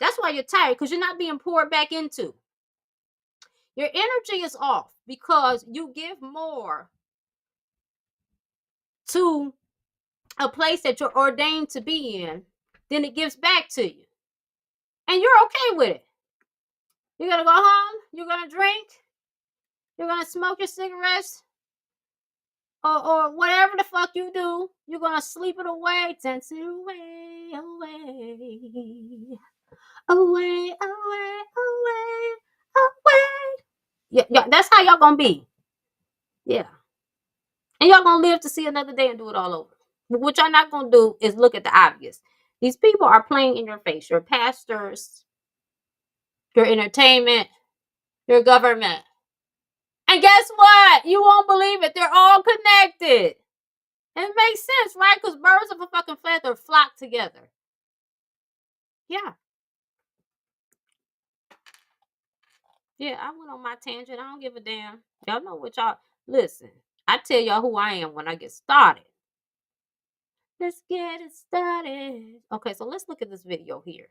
That's why you're tired, because you're not being poured back into. Your energy is off because you give more to a place that you're ordained to be in than it gives back to you. And you're okay with it. You're going to go home. You're going to drink. You're going to smoke your cigarettes. Or whatever the fuck you do. You're going to sleep it away. Dance it away, away. Away, away, away, away. Yeah, that's how y'all going to be. Yeah. And y'all going to live to see another day and do it all over. But what y'all not going to do is look at the obvious. These people are playing in your face. Your pastors, your entertainment, your government. And guess what? You won't believe it. They're all connected. And it makes sense, right? Because birds of a fucking feather flock together. Yeah. Yeah, I went on my tangent. I don't give a damn. Y'all know what y'all... Listen, I tell y'all who I am when I get started. Let's get it started. Okay, so let's look at this video here.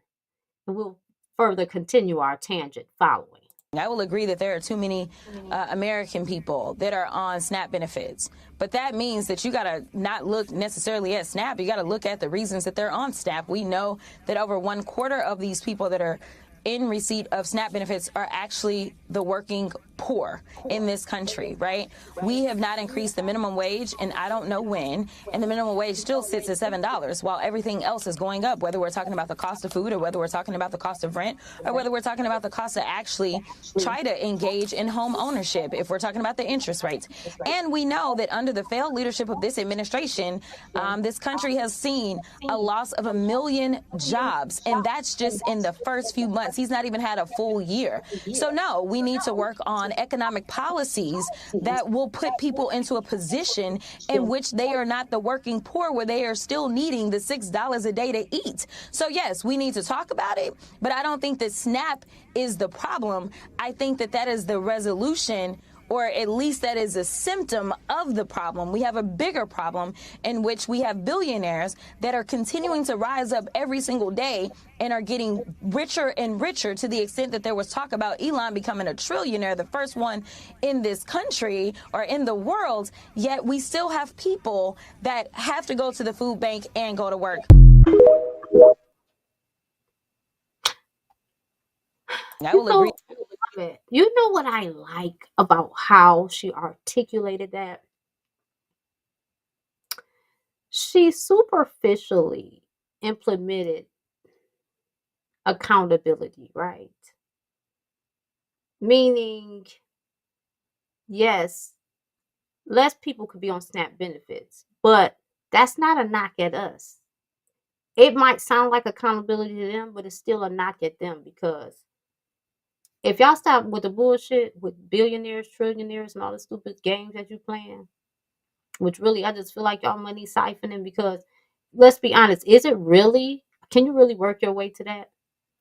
And we'll further continue our tangent following. I will agree that there are too many American people that are on SNAP benefits. But that means that you got to not look necessarily at SNAP. You got to look at the reasons that they're on SNAP. We know that over 1/4 of these people that are in receipt of SNAP benefits are actually the working poor in this country, right? We have not increased the minimum wage, and I don't know when, and the minimum wage still sits at $7 while everything else is going up, whether we're talking about the cost of food or whether we're talking about the cost of rent or whether we're talking about the cost to actually try to engage in home ownership, if we're talking about the interest rates. And we know that under the failed leadership of this administration, this country has seen a loss of 1 million jobs, and that's just in the first few months. He's not even had a full year. So no, we need to work on economic policies that will put people into a position in which they are not the working poor, where they are still needing the $6 a day to eat. So yes, we need to talk about it, but I don't think that SNAP is the problem. I think that that is the resolution, or at least that is a symptom of the problem. We have a bigger problem in which we have billionaires that are continuing to rise up every single day and are getting richer and richer, to the extent that there was talk about Elon becoming a trillionaire, the first one in this country or in the world, yet we still have people that have to go to the food bank and go to work. I will agree. You know what I like about how she articulated that? She superficially implemented accountability, right? Meaning, yes, less people could be on SNAP benefits, but that's not a knock at us. It might sound like accountability to them, but it's still a knock at them, because if y'all stop with the bullshit with billionaires, trillionaires, and all the stupid games that you playing, which really, I just feel like y'all money siphoning, because let's be honest, can you really work your way to that?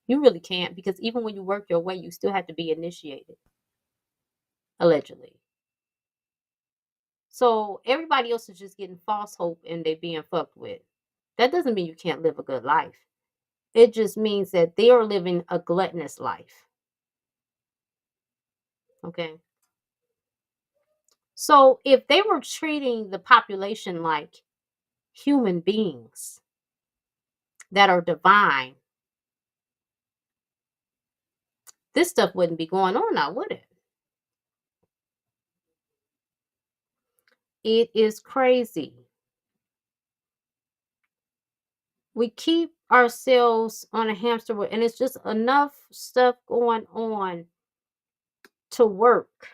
You really can't, because even when you work your way, you still have to be initiated, allegedly. So everybody else is just getting false hope and they being fucked with. That doesn't mean you can't live a good life. It just means that they are living a gluttonous life. Okay. So if they were treating the population like human beings that are divine, this stuff wouldn't be going on now, would it? It is crazy. We keep ourselves on a hamster wheel, and it's just enough stuff going on to work.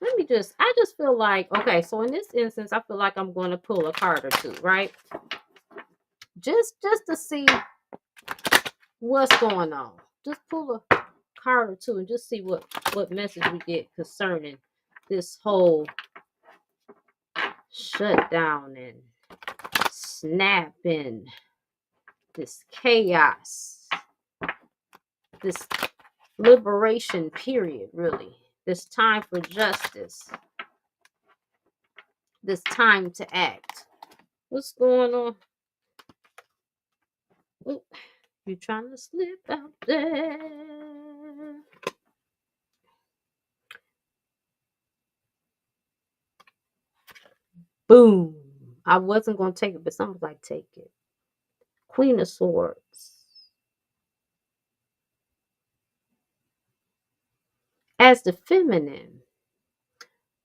I just feel like, okay, so in this instance, I feel like I'm going to pull a card or two, right? Just to see what's going on. Just pull a card or two and just see what message we get concerning this whole shutdown and snap and this chaos, this liberation period, really. This time for justice. This time to act. What's going on? Ooh, you trying to slip out there? Boom. I wasn't going to take it, but someone's like, take it. Queen of Swords. As the feminine,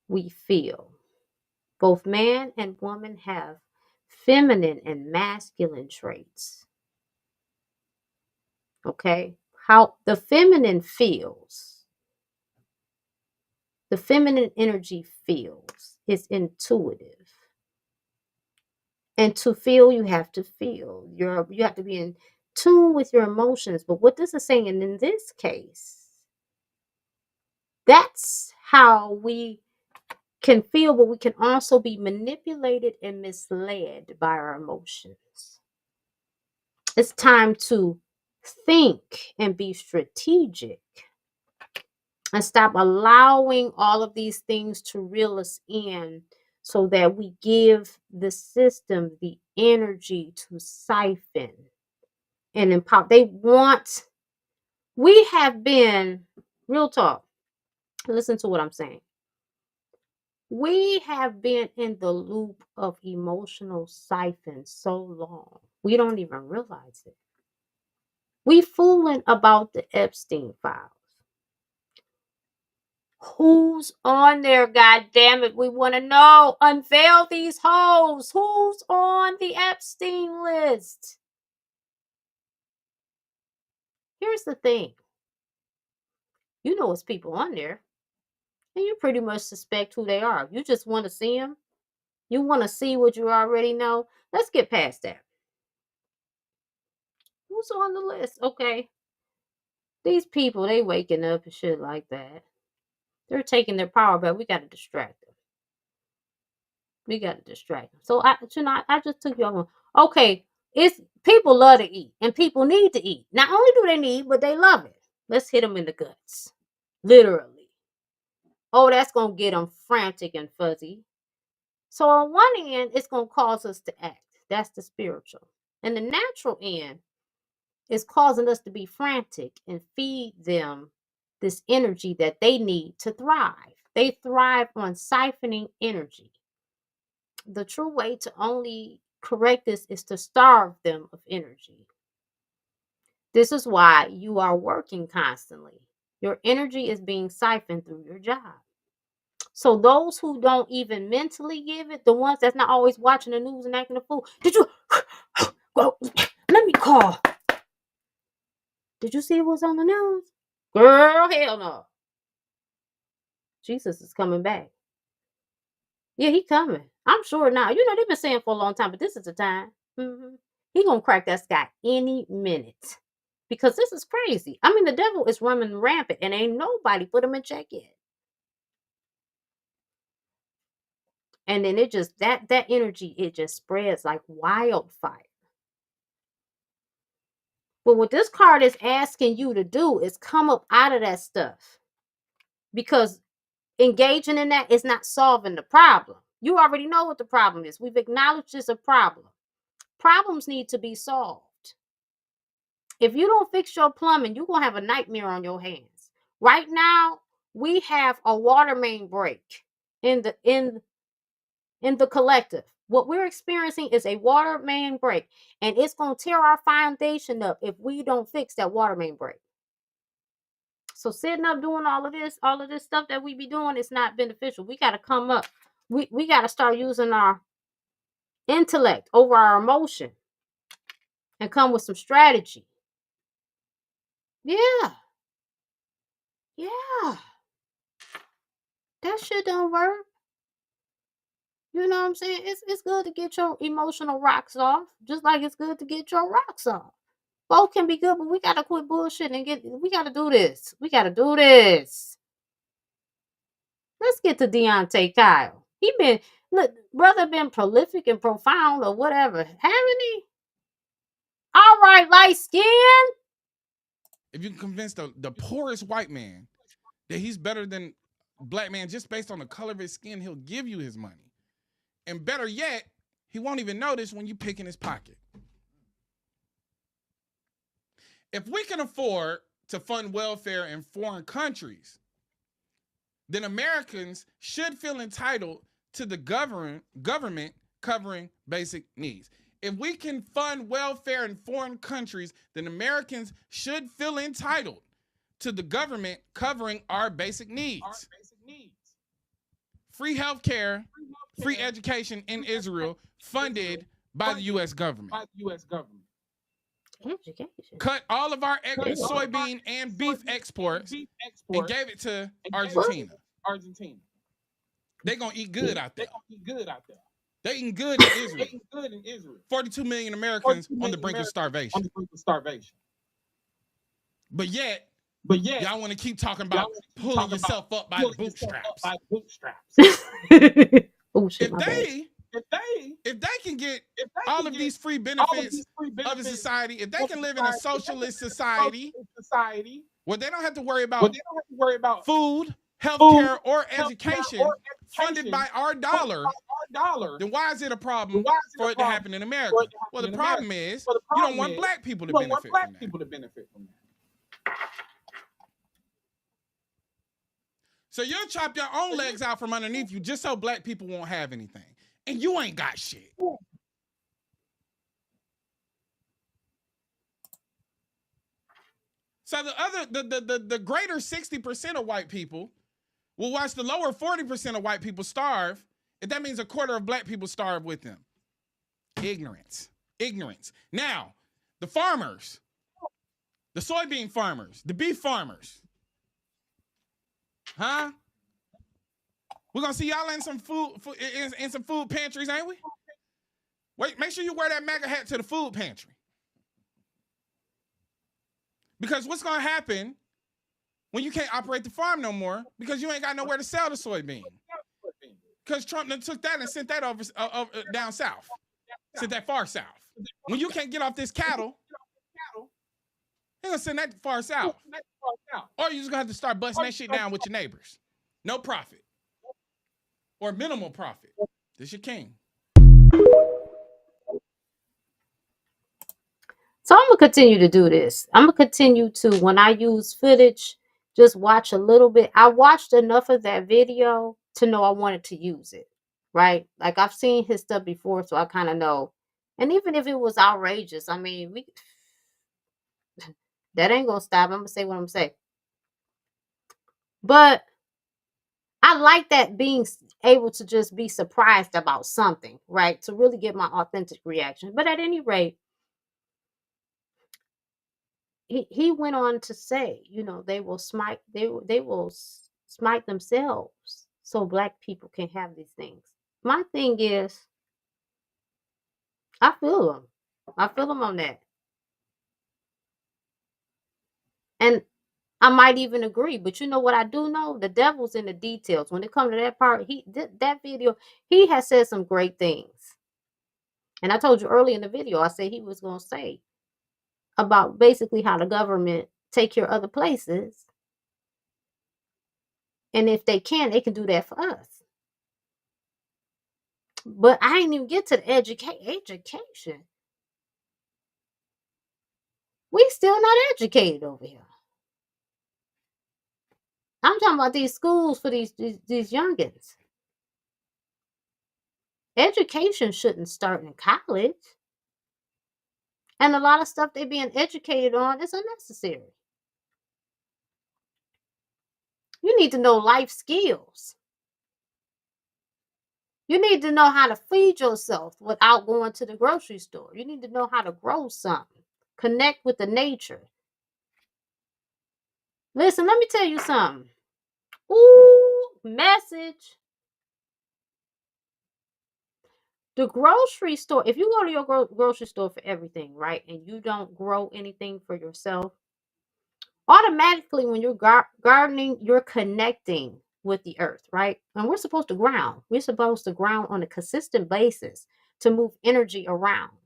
we feel. Both man and woman have feminine and masculine traits. Okay? How the feminine feels. The feminine energy feels. It's intuitive. And to feel, you have to feel. You have to be in tune with your emotions. But what this is saying, and in this case, that's how we can feel, but we can also be manipulated and misled by our emotions. It's time to think and be strategic and stop allowing all of these things to reel us in, so that we give the system the energy to siphon and empower. We have been Real talk. Listen to what I'm saying. We have been in the loop of emotional siphon so long. We don't even realize it. We fooling about the Epstein files. Who's on there? God damn it. We want to know. Unveil these hoes. Who's on the Epstein list? Here's the thing. You know it's people on there. And you pretty much suspect who they are. You just want to see them. You want to see what you already know. Let's get past that. Who's on the list? Okay. These people, they waking up and shit like that. They're taking their power back. We got to distract them. So I just took y'all one. Okay, it's people love to eat and people need to eat. Not only do they need, but they love it. Let's hit them in the guts, literally. Oh, that's gonna get them frantic and fuzzy. So on one end, it's gonna cause us to act. That's the spiritual, and the natural end is causing us to be frantic and feed them this energy that they need to thrive. They thrive on siphoning energy. The true way to only correct this is to starve them of energy. This is why you are working constantly. Your energy is being siphoned through your job. So those who don't even mentally give it, the ones that's not always watching the news and acting a fool, did you well, let me call. Did you see what's on the news? Girl, hell no. Jesus is coming back. Yeah, he coming. I'm sure now. You know, they've been saying for a long time, but this is the time. He gonna crack that sky any minute. Because this is crazy. I mean, the devil is running rampant and ain't nobody put him in check yet. And then it just, that energy, it just spreads like wildfire. But what this card is asking you to do is come up out of that stuff. Because engaging in that is not solving the problem. You already know what the problem is. We've acknowledged it's a problem. Problems need to be solved. If you don't fix your plumbing, you're going to have a nightmare on your hands. Right now, we have a water main break in the collective. What we're experiencing is a water main break, and it's going to tear our foundation up if we don't fix that water main break. So sitting up doing all of this stuff that we be doing is not beneficial. We got to come up. We got to start using our intellect over our emotion and come with some strategy. Yeah. That shit don't work. You know what I'm saying? It's good to get your emotional rocks off, just like it's good to get your rocks off. Both can be good, but we gotta quit bullshit and we gotta do this. Let's get to Deontay Kyle. Brother been prolific and profound or whatever, haven't he? All right, light skin. If you can convince the poorest white man that he's better than black man just based on the color of his skin, he'll give you his money. And better yet, he won't even notice when you pick in his pocket. If we can afford to fund welfare in foreign countries, then Americans should feel entitled to the government covering basic needs. If we can fund welfare in foreign countries, then Americans should feel entitled to the government covering our basic needs. Free health care, free education in Israel, funded by the U.S. government. Education. Cut all of our soybean and beef exports and gave it to Argentina. They're going to eat good out there. They eating good in Israel. 42 million Americans on the brink of starvation. But yet, y'all want to keep talking about pulling yourself up by the bootstraps. Oh, shit, If they can get all of these free benefits of a society, if they can live in a socialist society where they don't have to worry about food, healthcare, or education funded by our dollar, then why is it a problem for it to happen in America? Well, the problem is you don't want black people to benefit from that. So you'll chop your own legs out from underneath you just so black people won't have anything. And you ain't got shit. So the greater 60% of white people will watch the lower 40% of white people starve, if that means a quarter of black people starve with them. Ignorance. Now, the farmers, the soybean farmers, the beef farmers, huh? We're gonna see y'all in some food in some food pantries, ain't we? Wait, make sure you wear that MAGA hat to the food pantry. Because what's gonna happen when you can't operate the farm no more because you ain't got nowhere to sell the soybean? Because Trump then took that and sent that over down south, sent that far south. When you can't get off this cattle, they're gonna send that far south. Or you're just gonna have to start busting that shit down with your neighbors. No profit. Or minimal profit. This your king. So I'm going to continue to do this. I'm going to continue to, when I use footage, just watch a little bit. I watched enough of that video to know I wanted to use it, right? Like I've seen his stuff before, so I kind of know. And even if it was outrageous, I mean, that ain't going to stop. I'm going to say what I'm going to say. But I like that being able to just be surprised about something, right? To really get my authentic reaction. But at any rate, he went on to say, you know, they will smite themselves so black people can have these things. My thing is, I feel them. I feel them on that. And I might even agree, but you know what I do know? The devil's in the details. When it comes to that part, that video, he has said some great things. And I told you early in the video, I said he was going to say about basically how the government take care of other places. And if they can do that for us. But I didn't even get to the education. We still not educated over here. I'm talking about these schools for these youngins. Education shouldn't start in college. And a lot of stuff they're being educated on is unnecessary. You need to know life skills. You need to know how to feed yourself without going to the grocery store. You need to know how to grow something. Connect with the nature. Listen, let me tell you something. Ooh, message. The grocery store, if you go to your grocery store for everything, right, and you don't grow anything for yourself, automatically when you're gardening, you're connecting with the earth, right? And we're supposed to ground. We're supposed to ground on a consistent basis to move energy around,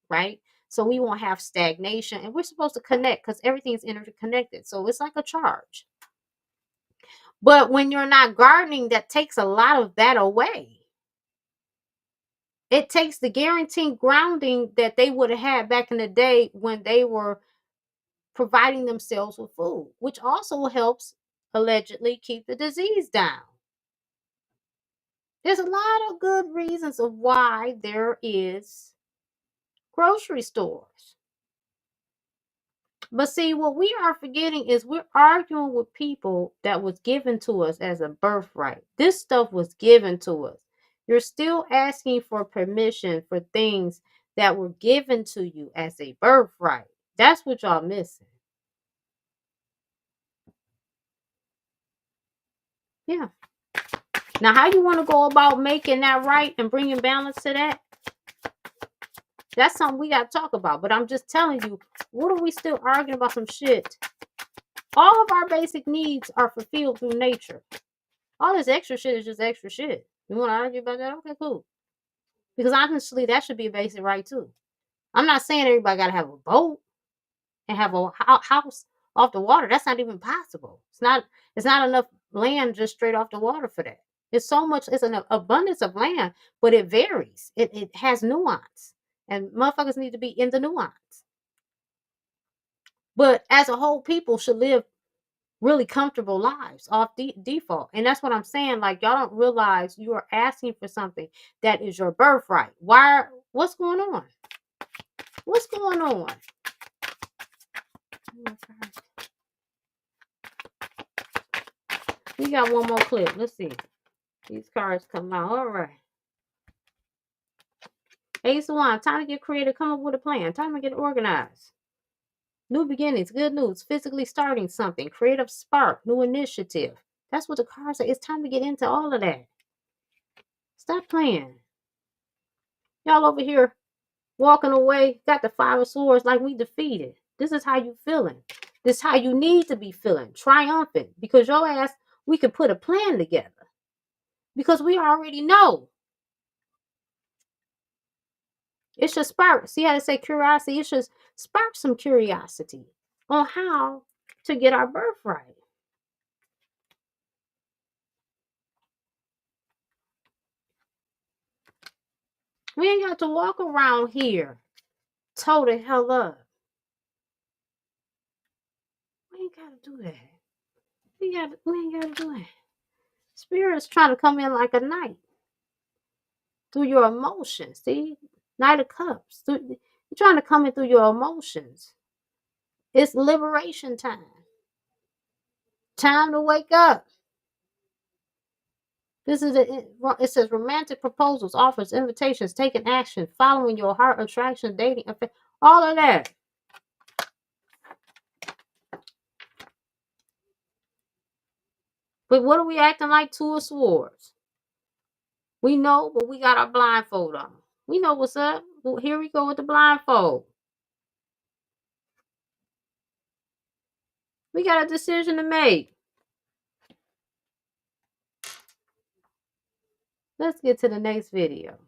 right? So we won't have stagnation. And we're supposed to connect because everything's interconnected. So it's like a charge. But when you're not gardening, that takes a lot of that away. It takes the guaranteed grounding that they would have had back in the day when they were providing themselves with food, which also helps allegedly keep the disease down. There's a lot of good reasons of why there is grocery stores. But see, what we are forgetting is we're arguing with people that was given to us as a birthright. This stuff was given to us. You're still asking for permission for things that were given to you as a birthright. That's what y'all missing. Yeah. Now, how you want to go about making that right and bringing balance to that? That's something we got to talk about. But I'm just telling you, what are we still arguing about some shit? All of our basic needs are fulfilled through nature. All this extra shit is just extra shit. You want to argue about that? Okay, cool. Because honestly, that should be a basic right too. I'm not saying everybody got to have a boat and have a house off the water. That's not even possible. It's not enough land just straight off the water for that. It's an abundance of land, but it varies. It has nuance. And motherfuckers need to be in the nuance. But as a whole, people should live really comfortable lives off default. And that's what I'm saying. Like, y'all don't realize you are asking for something that is your birthright. What's going on? What's going on? We got one more clip. Let's see. These cards come out. All right. Ace of Wands. Time to get creative. Come up with a plan. Time to get organized. New beginnings. Good news. Physically starting something. Creative spark. New initiative. That's what the cards say. It's time to get into all of that. Stop playing. Y'all over here walking away. Got the 5 of Swords like we defeated. This is how you feeling. This is how you need to be feeling. Triumphant. Because your ass, we can put a plan together. Because we already know. It should spark. See how they say curiosity? It should spark some curiosity on how to get our birthright. We ain't got to walk around here toe the hell up. We ain't got to do that. We ain't got to do that. Spirit's trying to come in like a knight through your emotions. See? Knight of Cups. You're trying to come in through your emotions. It's liberation time. Time to wake up. This is it says romantic proposals, offers, invitations, taking action, following your heart, attraction, dating, all of that. But what are we acting like? 2 of Swords. We know, but we got our blindfold on. We know what's up. Well, here we go with the blindfold. We got a decision to make. Let's get to the next video.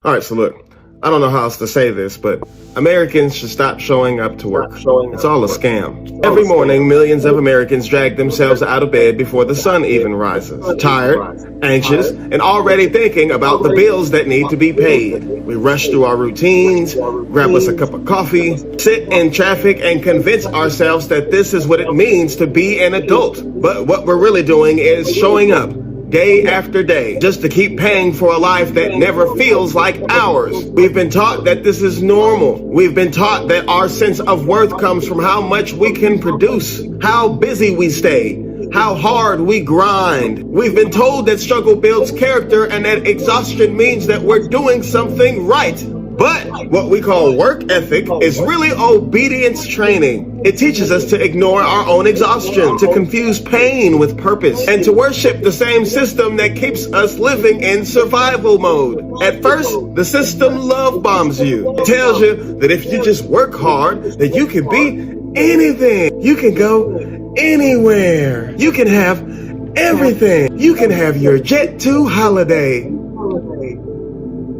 All right, so look, I don't know how else to say this, but Americans should stop showing up to work. It's all a scam. Every morning, millions of Americans drag themselves out of bed before the sun even rises. Tired, anxious, and already thinking about the bills that need to be paid. We rush through our routines, grab us a cup of coffee, sit in traffic, and convince ourselves that this is what it means to be an adult. But what we're really doing is showing up day after day, just to keep paying for a life that never feels like ours. We've been taught that this is normal. We've been taught that our sense of worth comes from how much we can produce, how busy we stay, how hard we grind. We've been told that struggle builds character and that exhaustion means that we're doing something right. But what we call work ethic is really obedience training. It teaches us to ignore our own exhaustion, to confuse pain with purpose, and to worship the same system that keeps us living in survival mode. At first, the system love bombs you. It tells you that if you just work hard, that you can be anything. You can go anywhere. You can have everything. You can have your Jet 2 holiday.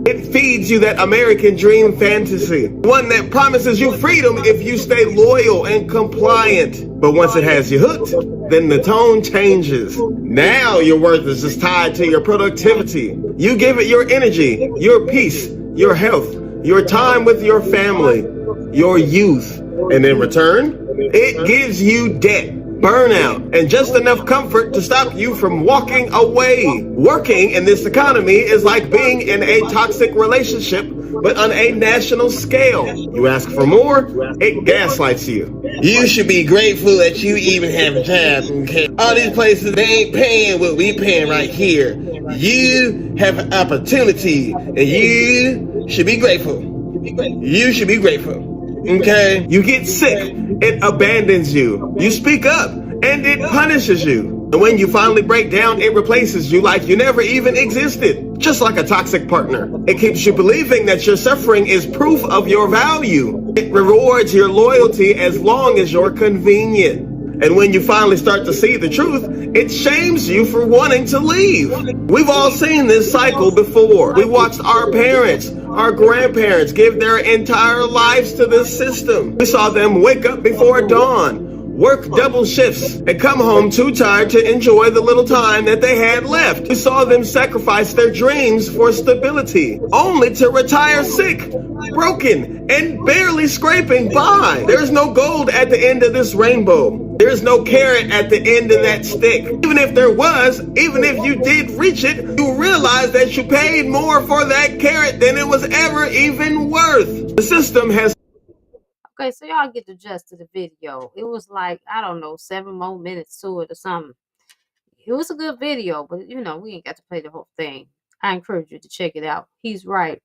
It feeds you that American dream fantasy, one that promises you freedom if you stay loyal and compliant. But once it has you hooked, then the tone changes. Now your worth is just tied to your productivity. You give it your energy, your peace, your health, your time with your family, your youth. And in return, it gives you debt, burnout, and just enough comfort to stop you from walking away. Working in this economy is like being in a toxic relationship, but on a national scale. You ask for more, it gaslights you. You should be grateful that you even have a job, okay? All these places, they ain't paying what we paying right here. You have an opportunity, and you should be grateful. You should be grateful. Okay? You get sick, it abandons you. You speak up, and it punishes you. And when you finally break down, it replaces you like you never even existed. Just like a toxic partner. It keeps you believing that your suffering is proof of your value. It rewards your loyalty as long as you're convenient. And when you finally start to see the truth, it shames you for wanting to leave. We've all seen this cycle before. We watched our parents, our grandparents give their entire lives to this system. We saw them wake up before dawn, work double shifts, and come home too tired to enjoy the little time that they had left. We saw them sacrifice their dreams for stability, only to retire sick, broken, and barely scraping by. There's no gold at the end of this rainbow. There's no carrot at the end of that stick. Even if there was, even if you did reach it, you realize that you paid more for that carrot than it was ever even worth. The system has... Okay, so y'all get the gist of the video. It was like, I don't know, 7 more minutes to it or something. It was a good video, but you know, we ain't got to play the whole thing. I encourage you to check it out. He's right.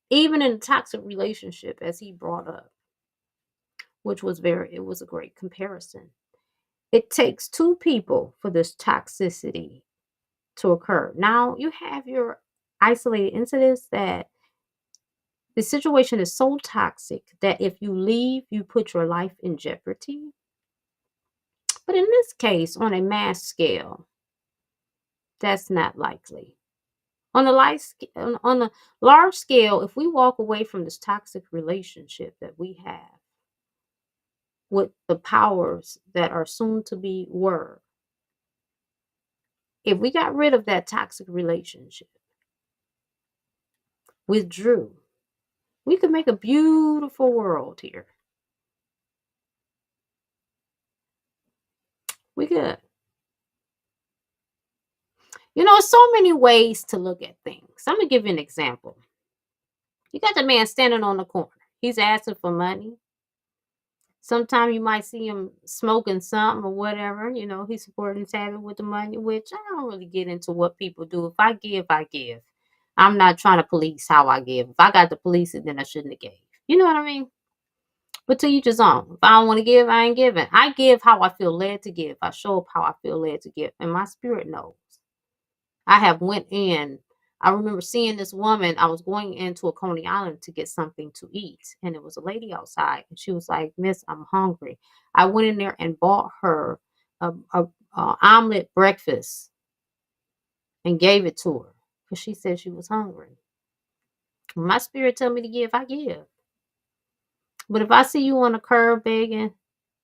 Even in a toxic relationship, as he brought up, which was it was a great comparison. It takes 2 people for this toxicity to occur. Now you have your isolated incidents that the situation is so toxic that if you leave, you put your life in jeopardy. But in this case, on a mass scale, that's not likely. On a large scale, if we walk away from this toxic relationship that we have with the powers that are soon to be if we got rid of that toxic relationship, withdrew, we could make a beautiful world here. We could. You know, so many ways to look at things. I'm going to give you an example. You got the man standing on the corner. He's asking for money. Sometimes you might see him smoking something or whatever. You know, he's supporting his habit with the money, which I don't really get into what people do. If I give, I give. I'm not trying to police how I give. If I got to police it, then I shouldn't have gave. You know what I mean? But to each his own. If I don't want to give, I ain't giving. I give how I feel led to give. I show up how I feel led to give. And my spirit knows. I have went in. I remember seeing this woman. I was going into a Coney Island to get something to eat. And there was a lady outside. And she was like, "Miss, I'm hungry." I went in there and bought her a omelet breakfast and gave it to her. Because she said she was hungry. When my spirit tell me to give, I give. But if I see you on the curb begging,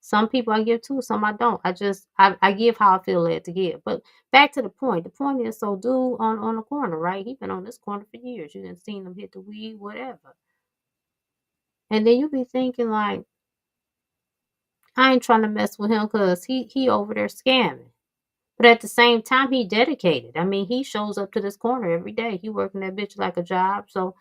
some people I give to, some I don't. I give how I feel led to give. But back to the point. The point is, so dude on the corner, right? He's been on this corner for years. You didn't seen him hit the weed, whatever. And then you be thinking like, I ain't trying to mess with him because he over there scamming. But at the same time, he dedicated. I mean, he shows up to this corner every day. He working that bitch like a job. So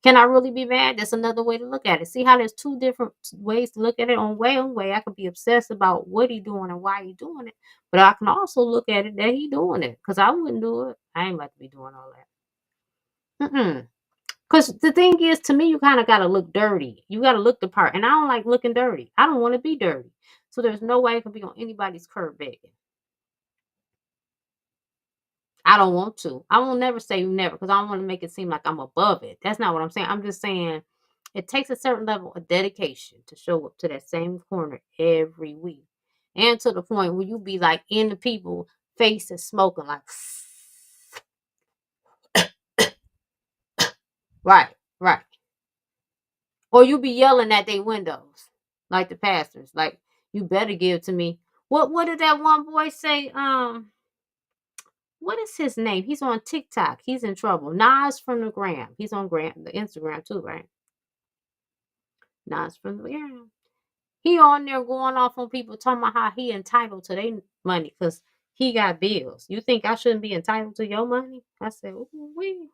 can I really be mad? That's another way to look at it. See how there's 2 different ways to look at it. On way, I could be obsessed about what he doing and why he doing it. But I can also look at it that he doing it. Because I wouldn't do it. I ain't about to be doing all that. Because the thing is, to me, you kind of got to look dirty. You got to look the part. And I don't like looking dirty. I don't want to be dirty. So there's no way I can be on anybody's curb begging. I don't want to. I will never say never because I don't want to make it seem like I'm above it. That's not what I'm saying. I'm just saying it takes a certain level of dedication to show up to that same corner every week. And to the point where you be like in the people faces smoking like right. Or you be yelling at their windows like the pastors. Like, you better give to me. What did that one boy say? What is his name? He's on TikTok. He's in trouble. Nas from the gram. He's on the Instagram too, right? Nas from the gram. He on there going off on people talking about how he entitled to their money because he got bills. You think I shouldn't be entitled to your money? I said, ooh-wee.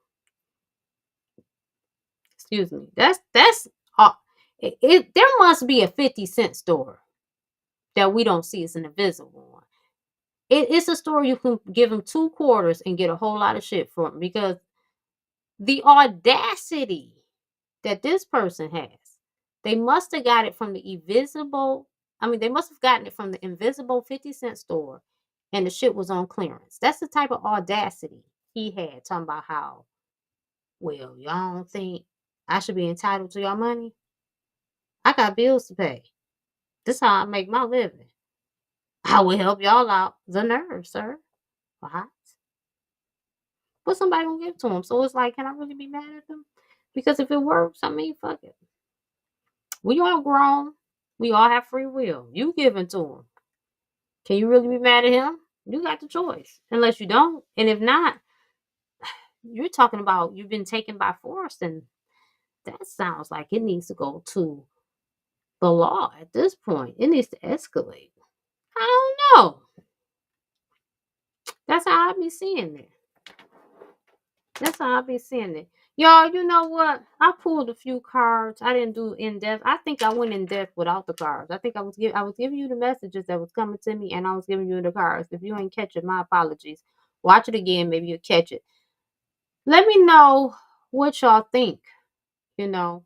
Excuse me. That's there must be a 50-cent store that we don't see. It's an invisible one. It's a store you can give them 2 quarters and get a whole lot of shit from, because the audacity that this person has, they must have got it from the invisible. I mean, they must have gotten it from the invisible 50-cent store, and the shit was on clearance. That's the type of audacity he had, talking about how, well, y'all don't think I should be entitled to your money? I got bills to pay. This is how I make my living. I will help y'all out. The nerve, sir. What? But somebody gonna give to him. So it's like, can I really be mad at them? Because if it works, I mean, fuck it. We all grown. We all have free will. You give it to him. Can you really be mad at him? You got the choice. Unless you don't. And if not, you're talking about you've been taken by force, and that sounds like it needs to go to the law at this point. It needs to escalate. I don't know. That's how I be seeing it. That's how I be seeing it. Y'all, you know what? I pulled a few cards. I didn't do in depth. I think I went in depth without the cards. I think I was giving you the messages that was coming to me, and I was giving you the cards. If you ain't catch it, my apologies. Watch it again. Maybe you'll catch it. Let me know what y'all think. You know.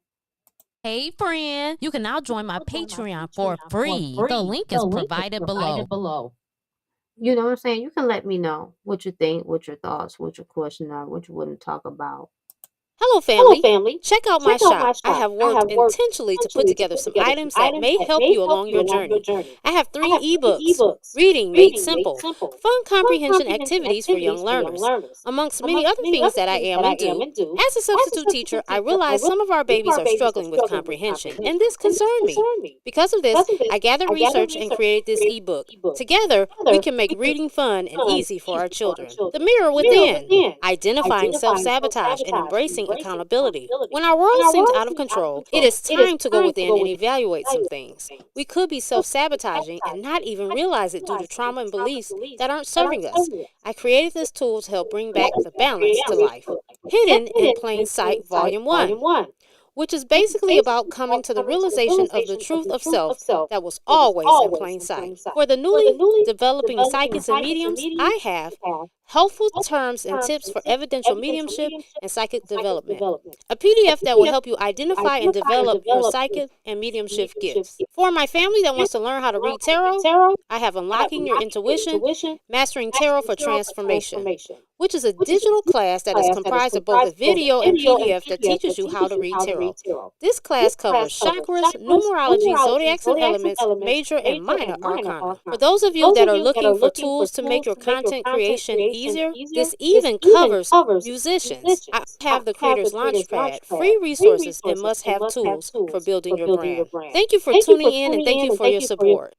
Hey friend, you can now join my Patreon for free. The link is provided below. You know what I'm saying? You can let me know what you think, what your thoughts, what your question are, what you wouldn't talk about. Hello family. Check out my shop. I have worked intentionally to put together some items that may help you along your journey. I have 3 ebooks, Reading Made Simple, fun comprehension activities for young learners, amongst many other things that I am and do. As a substitute teacher, I realize some of our babies are struggling with comprehension, and this concerned me. Because of this, I gathered research and created this ebook. Together, we can make reading fun and easy for our children. The Mirror Within, Identifying Self-Sabotage and Embracing Accountability. When our world seems out of control, it is time to go within and evaluate some things. We could be self-sabotaging and not even realize it due to trauma and beliefs that aren't serving us. I created this tool to help bring back the balance to life. Hidden in Plain Sight, Volume 1. Which is basically about coming to the realization of the truth of self that was always in plain sight. For the newly developing psychics and mediums, I have helpful terms and tips for evidential mediumship and psychic development, a PDF that will help you identify and develop your psychic and mediumship gifts. For my family that wants to learn how to read tarot, I have Unlocking Your Intuition, Mastering Tarot for Transformation, which is a digital class that is comprised of both a video and PDF that teaches you how to read tarot. This class covers chakras, numerology, zodiacs and elements, major and minor arcana. For those of you that are looking for tools to make your content creation easier, this even covers musicians. I have the Creator's Launchpad, free resources and must-have tools for building your brand. Thank you for tuning in and thank you for your support.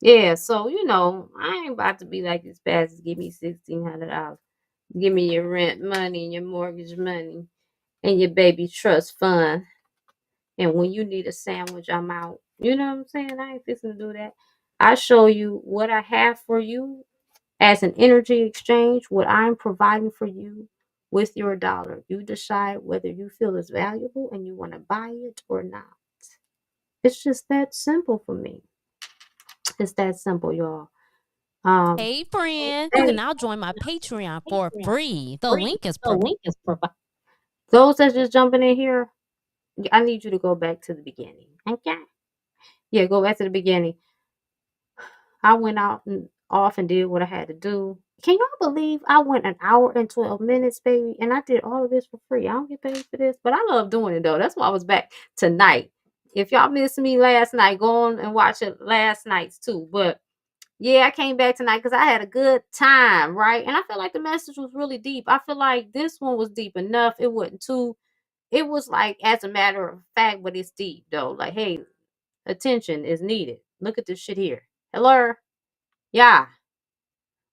Yeah, so you know, I ain't about to be like this fast. Give me $1,600. Give me your rent money and your mortgage money and your baby trust fund. And when you need a sandwich, I'm out. You know what I'm saying? I ain't fixing to do that. I show you what I have for you as an energy exchange, what I'm providing for you with your dollar. You decide whether you feel it's valuable and you want to buy it or not. It's just that simple for me. It's that simple, y'all. Hey friend, you can now join my Patreon for free. The link is provided. Those that's just jumping in here, I need you to go back to the beginning. Okay? Yeah, go back to the beginning. I went out and off and did what I had to do. Can y'all believe I went an hour and 12 minutes, baby, and I did all of this for free? I don't get paid for this, but I love doing it though. That's why I was back tonight. If y'all missed me last night, go on and watch it last night's too. But yeah, I came back tonight because I had a good time, right? And I feel like the message was really deep. I feel like this one was deep enough. It wasn't too, it was like as a matter of fact, but it's deep though. Like, hey, attention is needed. Look at this shit here. Hello? Yeah.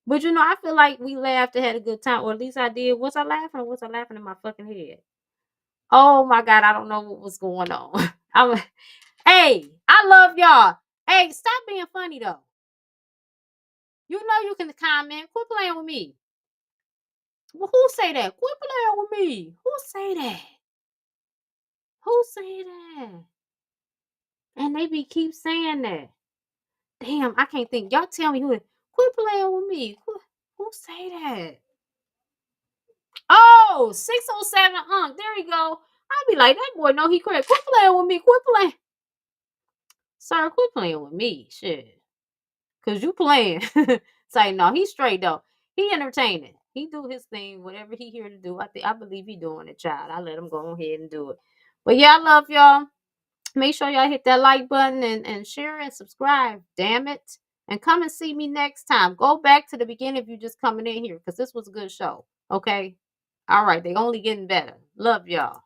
But you know, I feel like we laughed and had a good time, or at least I did. Was I laughing or was I laughing in my fucking head? Oh my God, I don't know what was going on. Hey, I love y'all. Hey, stop being funny though. You know you can comment. Quit playing with me. Well, who say that? Quit playing with me. Who say that? Who say that? And they be keep saying that. Damn, I can't think. Y'all tell me who. Quit playing with me. Who say that? Oh, 607 there you go. I'll be like, that boy know he correct. Quit playing with me. Quit playing. Sir, quit playing with me. Shit. Cause you playing. Say no, he's straight though. He entertaining. He do his thing, whatever he here to do. I believe he doing it, child. I let him go ahead and do it. But yeah, I love y'all. Make sure y'all hit that like button and share and subscribe. Damn it. And come and see me next time. Go back to the beginning if you're just coming in here, because this was a good show. Okay? All right. They only getting better. Love y'all.